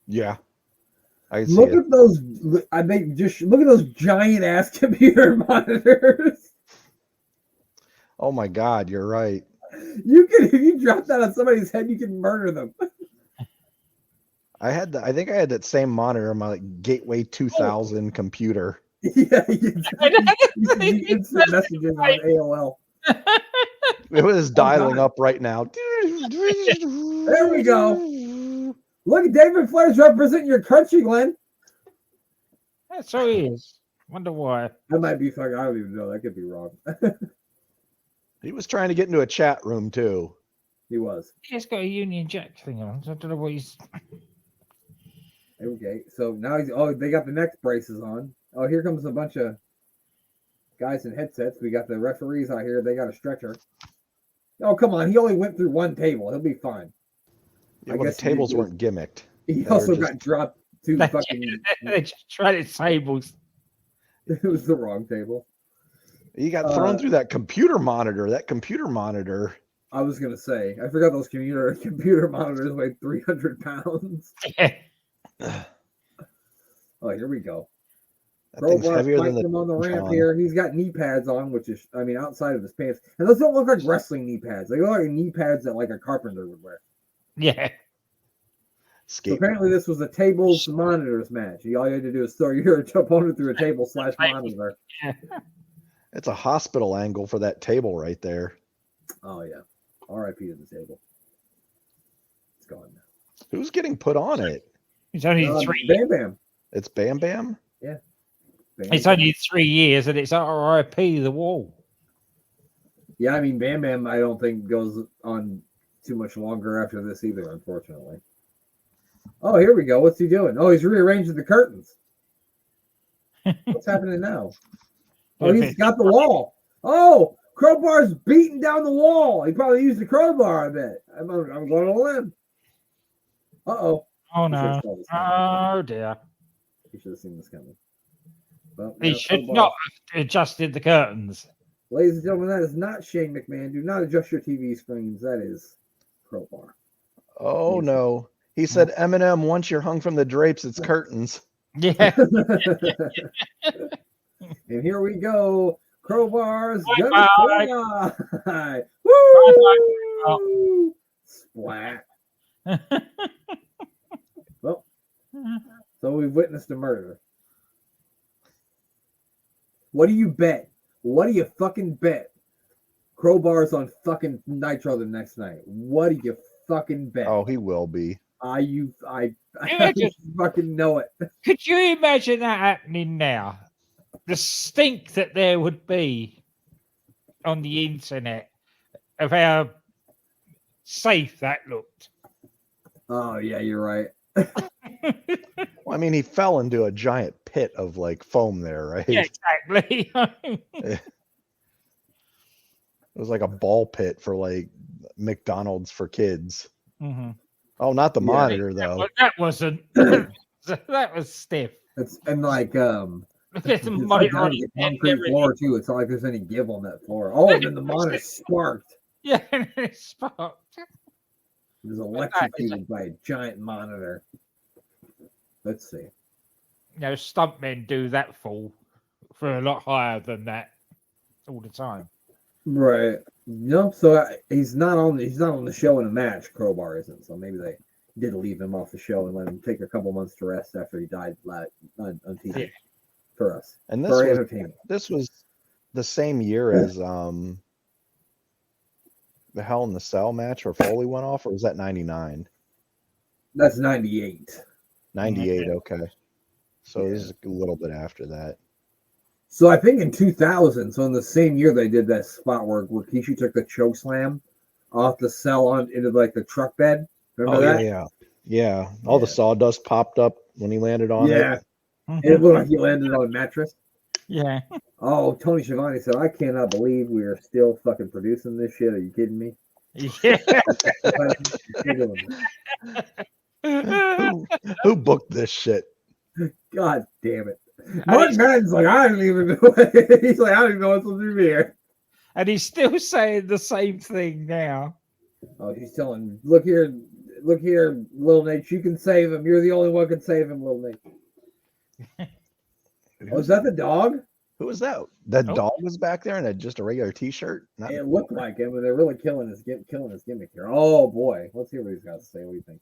Yeah. I can Look see at those. I think just look at those giant ass computer monitors. Oh my God, you're right. You can, if you drop that on somebody's head, you can murder them. I think I had that same monitor on my like, Gateway 2000 computer. Yeah, you instant messages on AOL. It was dialing up right now. There we go. Look, David Flair's representing your country, Glenn. That's so he is. Wonder why. That might be fucking. I don't even know. That could be wrong. He was trying to get into a chat room too. He was. He's got a Union Jack thing on. So I don't know what he's. Okay, so now he's. Oh, they got the neck braces on. Oh, here comes a bunch of guys in headsets. We got the referees out here. They got a stretcher. Oh, come on. He only went through one table. He'll be fine. Yeah, well, the tables weren't gimmicked. He also got dropped to fucking. They just tried it tables. It was the wrong table. He got thrown through that computer monitor. That computer monitor. I was gonna say, I forgot those computer monitors weigh 300 pounds. Oh, here we go. That thing's heavier than him on the ramp here. He's got knee pads on, which is, I mean, outside of his pants. And those don't look like wrestling knee pads. They look like knee pads that like a carpenter would wear. Yeah. So apparently, this was a tables monitors match. All you had to do is throw your opponent through a table / monitor. It's a hospital angle for that table right there. Oh yeah. R.I.P. to the table. It's gone now. Who's getting put on it? It's only 3. Bam Bam. It's Bam Bam? Yeah. It's only 3 years and it's R.I.P. the wall. Yeah, I mean, Bam Bam, I don't think goes on too much longer after this either, unfortunately. Oh, here we go. What's he doing? Oh, he's rearranging the curtains. What's happening now? Oh, he's got the wall. Oh, Crowbar's beating down the wall. He probably used the crowbar, I bet. I'm going to limb. Uh-oh. Oh, no. Oh, dear. He should have seen this coming. Well, he should not have adjusted the curtains. Ladies and gentlemen, that is not Shane McMahon. Do not adjust your TV screens. That is Crowbar. Oh, no. He said, Eminem, once you're hung from the drapes, it's curtains. Yeah. And here we go. Crowbar's gonna fly. Woo! Splat. Well, so we've witnessed a murder. What do you bet? What do you fucking bet? Crowbar's on fucking Nitro the next night. What do you fucking bet? Oh, he will be. I fucking know it. Could you imagine that happening now? The stink that there would be on the internet of how safe that looked. Oh yeah, you're right. Well, I mean, he fell into a giant pit of like foam there, right? Yeah, exactly. It was like a ball pit for like McDonald's for kids. Mm-hmm. Oh, not the monitor though. That wasn't. That was stiff. And like Get the It's money like down to the concrete floor too. It's not like there's any give on that floor. Oh, and then the monitor sparked. Yeah, it's sparked. It was electrocuted by a giant monitor. Let's see. You know, stuntmen do that fall for a lot higher than that all the time. Right. Nope. So he's not on the show in a match. Crowbar isn't. So maybe they did leave him off the show and let him take a couple months to rest after he died on TV for us. And this was the same year as the Hell in the Cell match where Foley went off, or was that 99? That's 98. 98. Okay. So this is a little bit after that. So I think in 2000, so in the same year they did that spot where Rikishi took the choke slam off the cell into like the truck bed. Remember that? Yeah. All the sawdust popped up when he landed on it. Yeah. It looked like he landed on a mattress. Yeah. Oh, Tony Schiavone said, "I cannot believe we are still fucking producing this shit. Are you kidding me?" Yeah. Who booked this shit? God damn it. Mark Madden's like, I don't even know. He's like, I don't even know what's supposed to be here. And he's still saying the same thing now. Oh, he's telling, look here, little Nate, you can save him. You're the only one who can save him, little Nate. Oh, is that the dog? Who was that? That dog was back there in just a regular T-shirt? It looked like him, but they're really killing his gimmick here. Oh, boy. Let's hear what he's got to say. What do you think?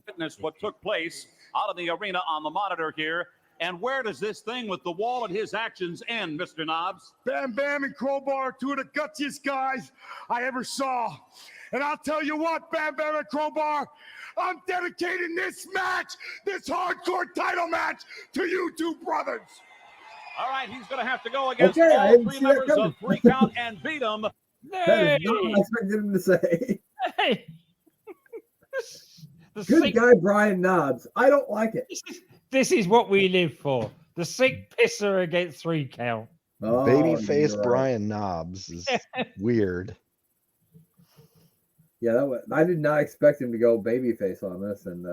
Witness what took place out of the arena on the monitor here. And where does this thing with the wall and his actions end, Mr. Knobs? Bam Bam and Crowbar are two of the gutsiest guys I ever saw. And I'll tell you what, Bam Bam and Crowbar, I'm dedicating this match, this hardcore title match, to you two brothers. All right, he's going to have to go against Okay, I all didn't three see that members coming. of Three Count and beat them. That is not what I expected him to say. Hey. Good guy, Brian Knobs. I don't like it. This is what we live for. The sick pisser against 3 count. Oh, Babyface you're right. Brian Knobs is weird. Yeah, I did not expect him to go babyface on this, and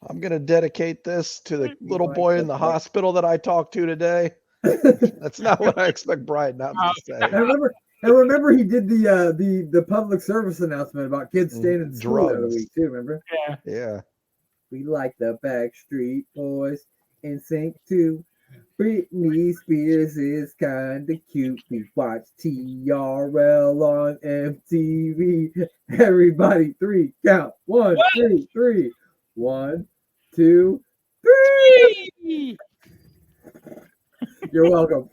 I'm gonna dedicate this to the little boy in the hospital that I talked to today. That's not what I expect Brian Knobs to say. I remember he did the public service announcement about kids staying in school the other Drugs. week too. Remember? Yeah. We like the Backstreet Boys and Sync too. Britney Spears is kinda cute. We watch TRL on MTV. Everybody, 3 count. 1, 2, 3. 1, 2, 3. You're welcome.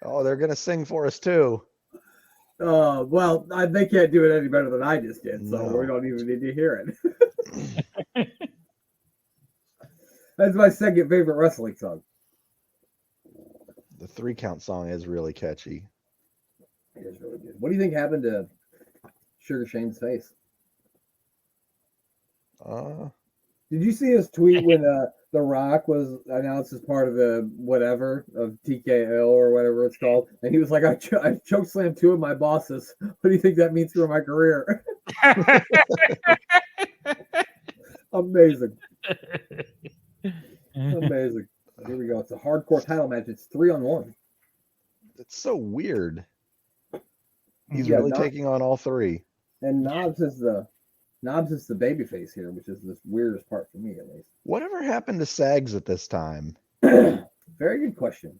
Oh, they're gonna sing for us too. Well, they can't do it any better than I just did, so No. we don't even need to hear it. That's my second favorite wrestling song. The 3 count song is really catchy. It is really good. What do you think happened to Sugar Shane's face? Did you see his tweet when The Rock was announced as part of the whatever of TKO or whatever it's called? And he was like, I chokeslammed 2 of my bosses. What do you think that means for my career? Amazing. Amazing. Here we go. It's a hardcore title match. It's 3-on-1. It's so weird. He's really taking on all 3. And Knobs is the babyface here, which is the weirdest part for me, at least. Whatever happened to Sags at this time? Very good question.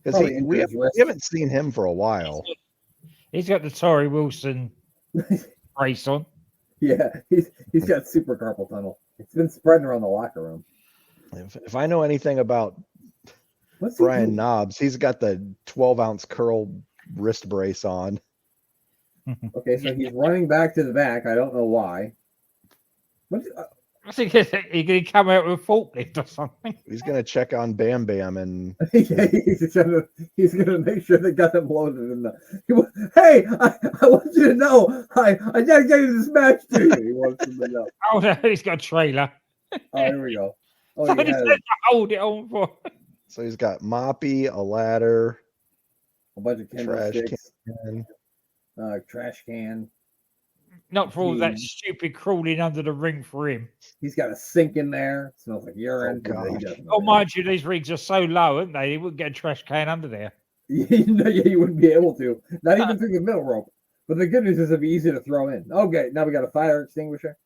Because we haven't seen him for a while. He's got the Torrie Wilson brace on. Yeah, he's got super carpal tunnel. It's been spreading around the locker room. If I know anything about Brian Knobs, he's got the 12-ounce curl wrist brace on. Okay, so he's running back to the back. I don't know why. I think he's going to come out with a forklift or something. He's going to check on Bam Bam and yeah, he's gonna make sure they got them loaded in the. Hey, I want you to know I dedicated this match to you. He wants them to know. Oh no, he's got a trailer. Oh, here we go. Oh, So he said to hold it on for. so he's got moppy, a ladder, a bunch of trash candlesticks, can. trash can. Not for all that Jeez. stupid crawling under the ring for him. He's got a sink in there. Smells like urine. Oh, He gosh. doesn't Oh, know. mind you, these rings are so low, aren't they? They wouldn't get a trash can under there. You wouldn't be able to. Not even through the middle rope. But the good news is it'd be easy to throw in. Okay, now we got a fire extinguisher.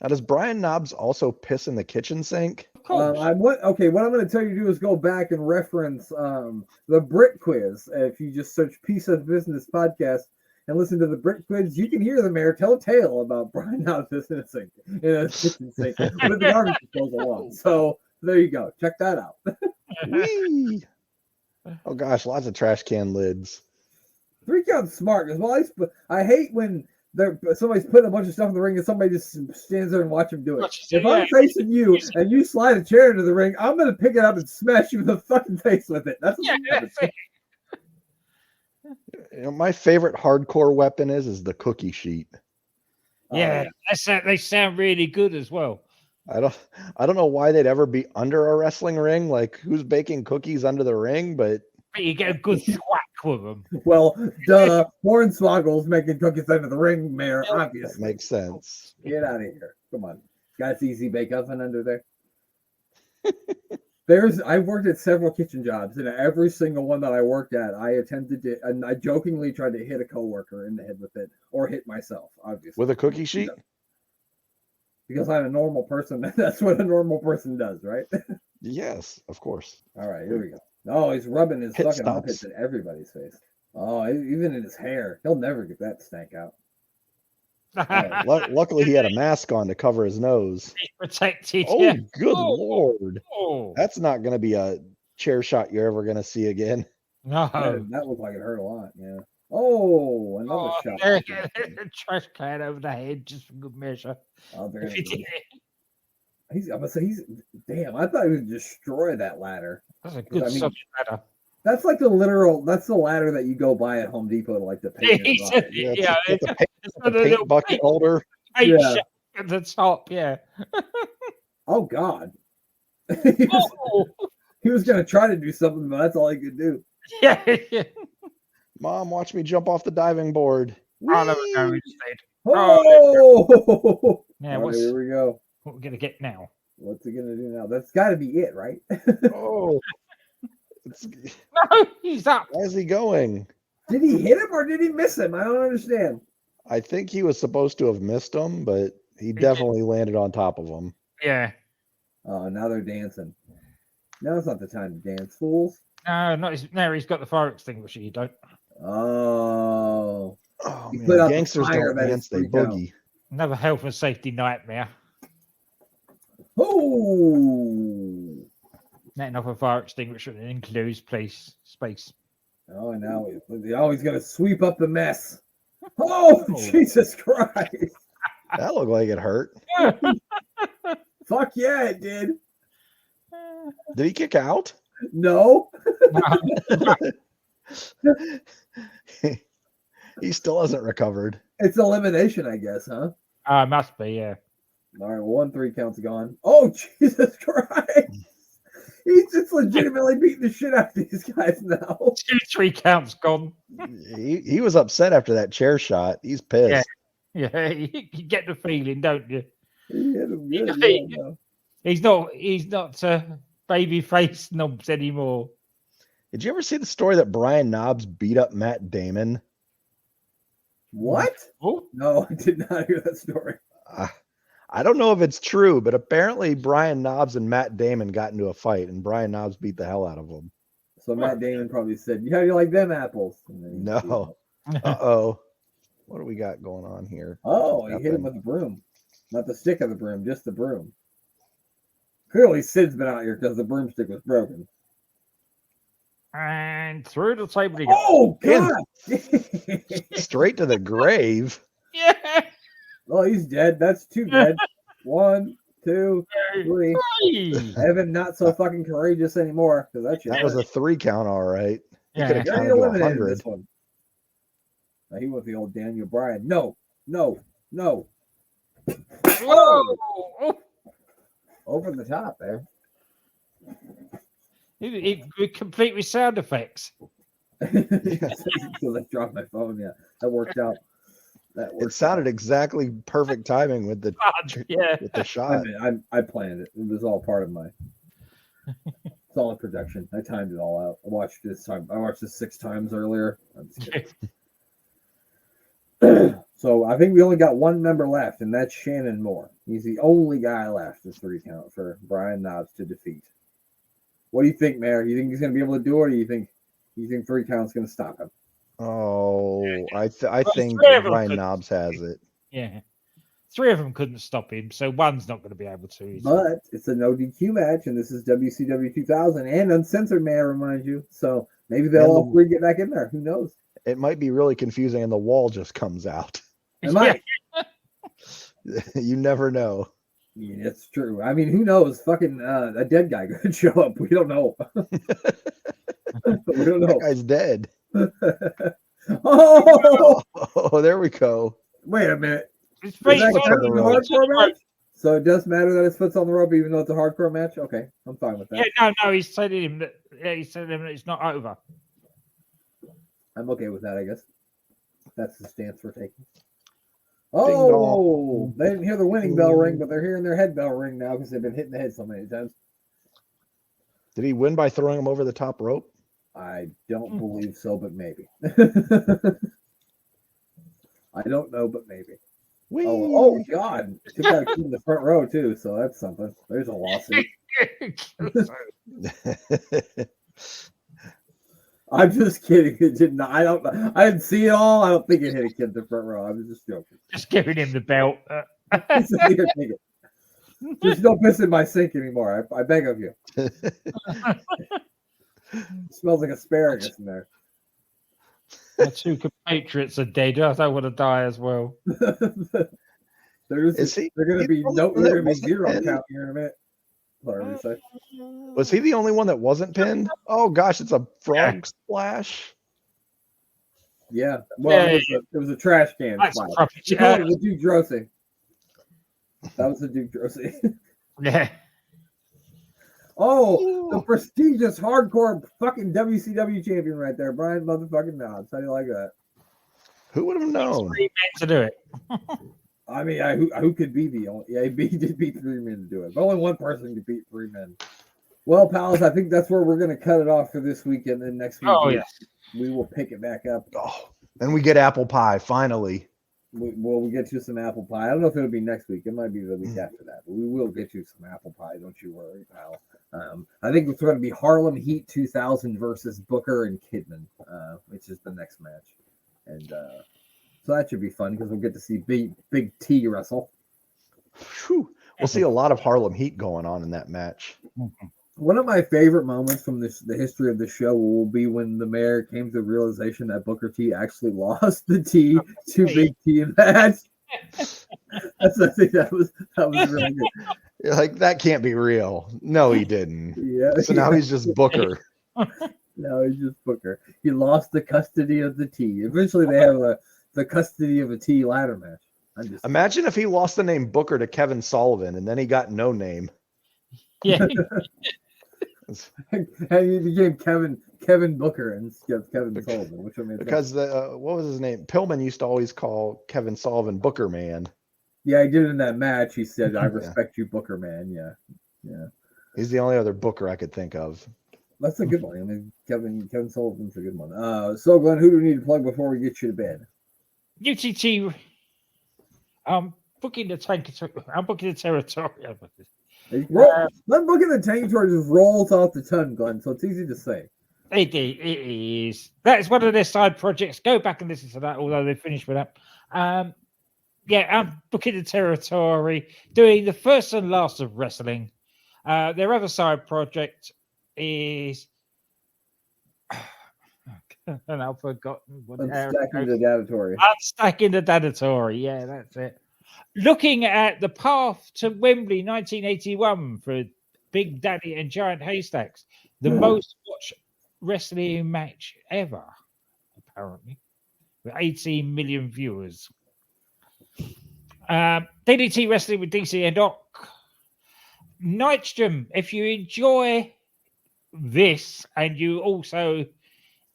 Now, does Brian Knobs also piss in the kitchen sink? Of course. What I'm going to tell you to do is go back and reference the Brit quiz. If you just search Piece of Business podcast and listen to the Brit quiz, you can hear the mayor tell a tale about Brian Knobs in a sink, in a kitchen sink, with the garbage that goes along. So there you go. Check that out. Whee! Oh gosh, lots of trash can lids. 3 count's smart because I hate when somebody's putting a bunch of stuff in the ring and somebody just stands there and watch them do it. If I'm facing you and you slide a chair into the ring, I'm gonna pick it up and smash you in the fucking face with it. That's what that's it. You know, my favorite hardcore weapon is the cookie sheet. Yeah, they sound really good as well. I don't know why they'd ever be under a wrestling ring. Like, who's baking cookies under the ring? But you get a good thwack with them. Well, duh. Hornswoggle's making cookies under the ring, Mayor. that Obviously, makes sense. get out of here. Come on, got an easy bake oven under there. I've worked at several kitchen jobs, and every single one that I worked at, I attempted to, and I jokingly tried to hit a coworker in the head with it, or hit myself, obviously. With a cookie sheet? Because I'm a normal person. That's what a normal person does, right? Yes, of course. All right, here we go. Oh, he's rubbing his Pit fucking stops. armpits in everybody's face. Oh, even in his hair. He'll never get that stank out. Luckily, he had a mask on to cover his nose. He's protected. Oh, Yeah. good lord. Oh. That's not going to be a chair shot you're ever going to see again. No. That looked like it hurt a lot, yeah. Oh, another shot. A trash can over the head, just for good measure. Oh, they're If gonna you do- I'm gonna say damn, I thought he would destroy that ladder. That's a good I mean, subject matter. That's like that's the ladder that you go buy at Home Depot to like the paint your body. Yeah, it's a it's the paint bucket holder. paint Yeah. shop at the top, yeah. Oh God. he Oh, was gonna try to do something, but that's all he could do. yeah. Mom, watch me jump off the diving board. Oh, no, no, Whee! instead. Oh, Yeah, All right, what's here we go. what we're gonna get now? What's he gonna do now? That's got to be it, right? Oh, No, he's up. why is he going? Did he hit him or did he miss him? I don't understand. I think he was supposed to have missed him, but he definitely landed on top of him. Yeah. Oh, now they're dancing. Now it's not the time to dance, fools. No, no, he's got the fire extinguisher. You don't. Oh, Oh He man, put out the gangsters fire don't that dance, is they freaked out. boogie. Another health and safety nightmare. oh, Netting off a fire extinguisher in an enclosed space. oh! And now he's gonna sweep up the mess. Oh, Jesus Christ! That looked like it hurt. Fuck yeah, it did. Did he kick out? No, He still hasn't recovered. it's elimination, I guess, huh? Must be, yeah. All right, 1-3 count's gone. Oh, Jesus Christ! He's just legitimately beating the shit out of these guys now. 2-3 counts gone. He was upset after that chair shot. He's pissed. Yeah, you get the feeling, don't you? He hit him good, He- yeah, no. He's not baby face knobs anymore. Did you ever see the story that Brian Knobs beat up Matt Damon? What? Oh, No, I did not hear that story. I don't know if it's true, but apparently Brian Knobs and Matt Damon got into a fight, and Brian Knobs beat the hell out of him. So Matt Damon probably said, "How do you like them apples?" And then he No. Uh-oh. What do we got going on here? Oh, he hit him with a broom. Not the stick of the broom, just the broom. Clearly, Sid's been out here because the broomstick was broken. and through the table he goes. Oh, Damn. God! Straight to the grave. Yeah. Oh, he's dead. That's 2 dead. 1, 2, 3. Hey. Evan, not so fucking courageous anymore. Because that shit. That was a 3 count, all right. He Yeah. could have Yeah, he counted to eliminated 100. this one. Now, he went the old Daniel Bryan. No. Whoa. Over the top there. It complete with sound effects. So they dropped my phone. Yeah, that worked out. That It works. sounded exactly perfect timing with the Yeah. with the shot. I planned it. It was all part of my. It's all in production. I timed it all out. I watched this 6 times earlier. I'm just kidding. So I think we only got one member left, and that's Shannon Moore. He's the only guy left in 3 count for Brian Knobbs to defeat. What do you think, Mayor? You think he's going to be able to do it, or you think 3 count's going to stop him? Oh, I think three of them Brian could- Knobbs has it. Yeah. 3 of them couldn't stop him, so one's not going to be able to. But it's a no DQ match, and this is WCW 2000 and Uncensored, may I remind you. So maybe they'll all 3 get back in there. Who knows? It might be really confusing, and the wall just comes out. It might. You never know. Yeah, it's true. I mean, who knows? Fucking a dead guy could show up. We don't know. We don't know. That guy's dead. Oh, there we go. wait a minute. It's Is that Foot's on counting the the rope. hardcore match? So it does matter that his foot's on the rope, even though it's a hardcore match. Okay, I'm fine with that. Yeah, no, he's telling him that. Yeah, he's telling him that it's not over. I'm okay with that, I guess. That's the stance we're taking. Ding Oh, they didn't hear the winning bell ring, but they're hearing their head bell ring now because they've been hitting the head so many times. Did he win by throwing him over the top rope? I don't believe so, but maybe. I don't know, but maybe. Whee! Oh God! Took out a kid in the front row too, so that's something. There's a lawsuit. I'm just kidding. It did not. I didn't see it all. I don't think it hit a kid in the front row. I was just joking. Just giving him the belt. He said, "Here, take it." There's no piss in my sink anymore. I beg of you. It smells like asparagus in there. My 2 compatriots are dead. I don't want to die as well. They're going to be zero count here in a minute. Sorry, say. Was he the only one that wasn't pinned? Oh gosh, it's a frog splash. Yeah. Well, Yeah, it was a trash can. That's Smiley. proper- You call it the Duke Drosy. That was the Duke Drosy. Yeah. Oh, the prestigious hardcore fucking WCW champion right there, Brian motherfucking Knobbs. How do you like that? Who would have known? 3 men to do it. I mean, who could be the only? Yeah, he did beat 3 men to do it, but only one person could beat 3 men. Well, pals, I think that's where we're going to cut it off for this weekend. Then next week, we will pick it back up. Oh, and we get apple pie finally. We'll get you some apple pie. I don't know if it'll be next week. It might be the week after that. But we will get you some apple pie. Don't you worry, pal. I think it's going to be Harlem Heat 2000 versus Booker and Kidman, which is the next match. And so that should be fun because we'll get to see Big T wrestle. Whew. We'll see a lot of Harlem Heat going on in that match. One of my favorite moments from the history of the show will be when the mayor came to the realization that Booker T actually lost the T to Big T in that. I think that was really good. You're like, that can't be real. No, he didn't. Yeah. So now he's just Booker. No, he's just Booker. He lost the custody of the T. Eventually, they have the custody of a T ladder match. Imagine if he lost the name Booker to Kevin Sullivan and then he got no name. Yeah. And he became Kevin Booker instead of Kevin Sullivan, which I mean, because what was his name? Pillman used to always call Kevin Sullivan Booker Man. Yeah, he did in that match. He said, "I respect you, Booker Man." Yeah. He's the only other Booker I could think of. That's a good one. I mean, Kevin Sullivan's a good one. So Glenn, who do we need to plug before we get you to bed? UTT. I'm booking the territory. I'm booking the territory just rolls off the tongue, Glenn, so it's easy to say. It is. That is one of their side projects. Go back and listen to that, although they finished with that. I'm booking the territory, doing the first and last of wrestling. Their other side project is, and I've forgotten what Unstacking the Datatory. Unstacking the Datatory. Yeah, that's it. Looking at the path to Wembley 1981 for Big Daddy and Giant Haystacks, the most watched wrestling match ever, apparently, with 18 million viewers. DDT Wrestling with DC and Doc. Nightstrom, if you enjoy this and you also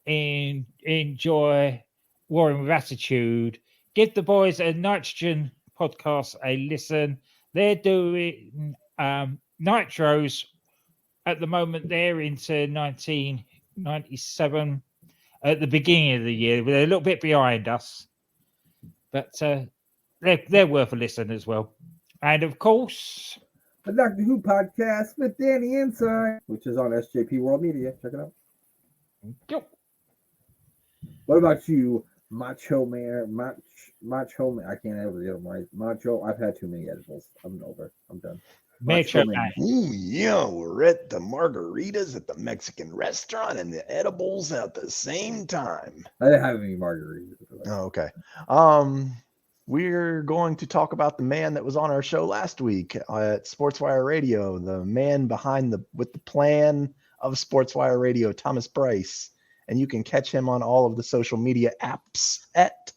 enjoy Warring with Attitude, give the boys a Nitrogen podcast a listen. They're doing Nitros at the moment. They're into 1997 at the beginning of the year. They're a little bit behind us, but they're worth a listen as well. And of course, The Doctor Who podcast with Danny Inside, which is on SJP World Media. Check it out. yo, What about you, Macho Man? Macho Man. I can't ever get them right. Macho. I've had too many edibles. I'm over. I'm done. Metro Man. Man. Ooh, yeah, we're at the margaritas at the Mexican restaurant and the edibles at the same time. I didn't have any margaritas. Oh, okay. We're going to talk about the man that was on our show last week at Sportswire Radio, the man behind the plan of Sportswire Radio, Thomas Bryce. And you can catch him on all of the social media apps at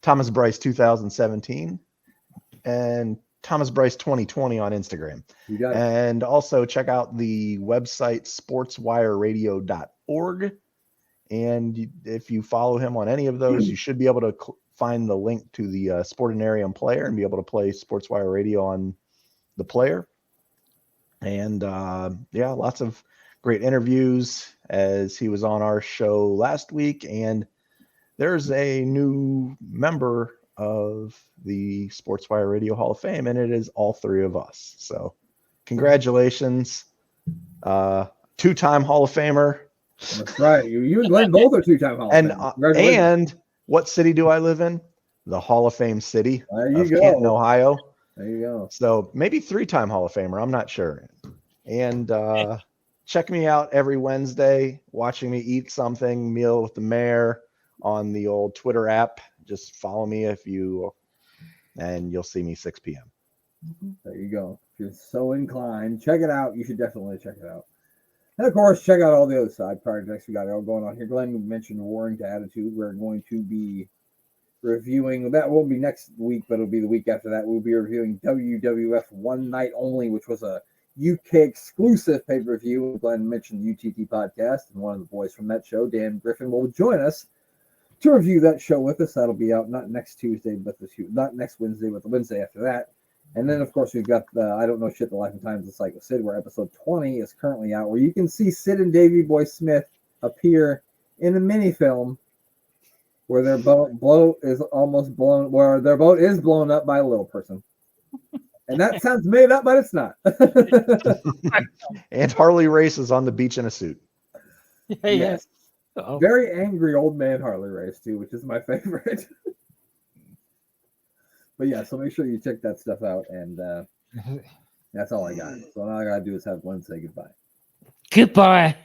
Thomas Bryce 2017 and Thomas Bryce 2020 on Instagram. You got it. And also check out the website sportswireradio.org. And if you follow him on any of those, you should be able to find the link to the Sportinarium player and be able to play Sportswire Radio on the player. And yeah, lots of great interviews as he was on our show last week. And there's a new member of the Sportswire Radio Hall of Fame, and it is all three of us. So congratulations. Two-time Hall of Famer. That's right. You and Glenn both are two-time Hall of And Fame. Congratulations. and what city do I live in? The Hall of Fame city There you of go. Canton, Ohio. There you go. So maybe three-time Hall of Famer. I'm not sure. And check me out every Wednesday, watching me eat something, meal with the mayor on the old Twitter app. Just follow me and you'll see me 6 p.m. There you go. If you're so inclined, check it out. You should definitely check it out. And of course, check out all the other side projects we got all going on here. Glenn mentioned Warring to Attitude. We're going to be reviewing, that won't be next week, but it'll be the week after that. We'll be reviewing WWF One Night Only, which was a UK exclusive pay-per-view. Glenn mentioned the UTT podcast, and one of the boys from that show, Dan Griffin, will join us to review that show with us. That'll be out not next Tuesday, but not next Wednesday, but the Wednesday after that. And then, of course, we've got the I Don't Know Shit, The Life and Times of Psycho Sid, where episode 20 is currently out, where you can see Sid and Davey Boy Smith appear in a mini film where their boat is blown up by a little person. And that sounds made up, but it's not. And Harley races on the beach in a suit. Yes. Uh-oh. Very angry old man Harley race, too, which is my favorite. But yeah, so make sure you check that stuff out. And that's all I got. So all I got to do is have Glenn say goodbye. Goodbye.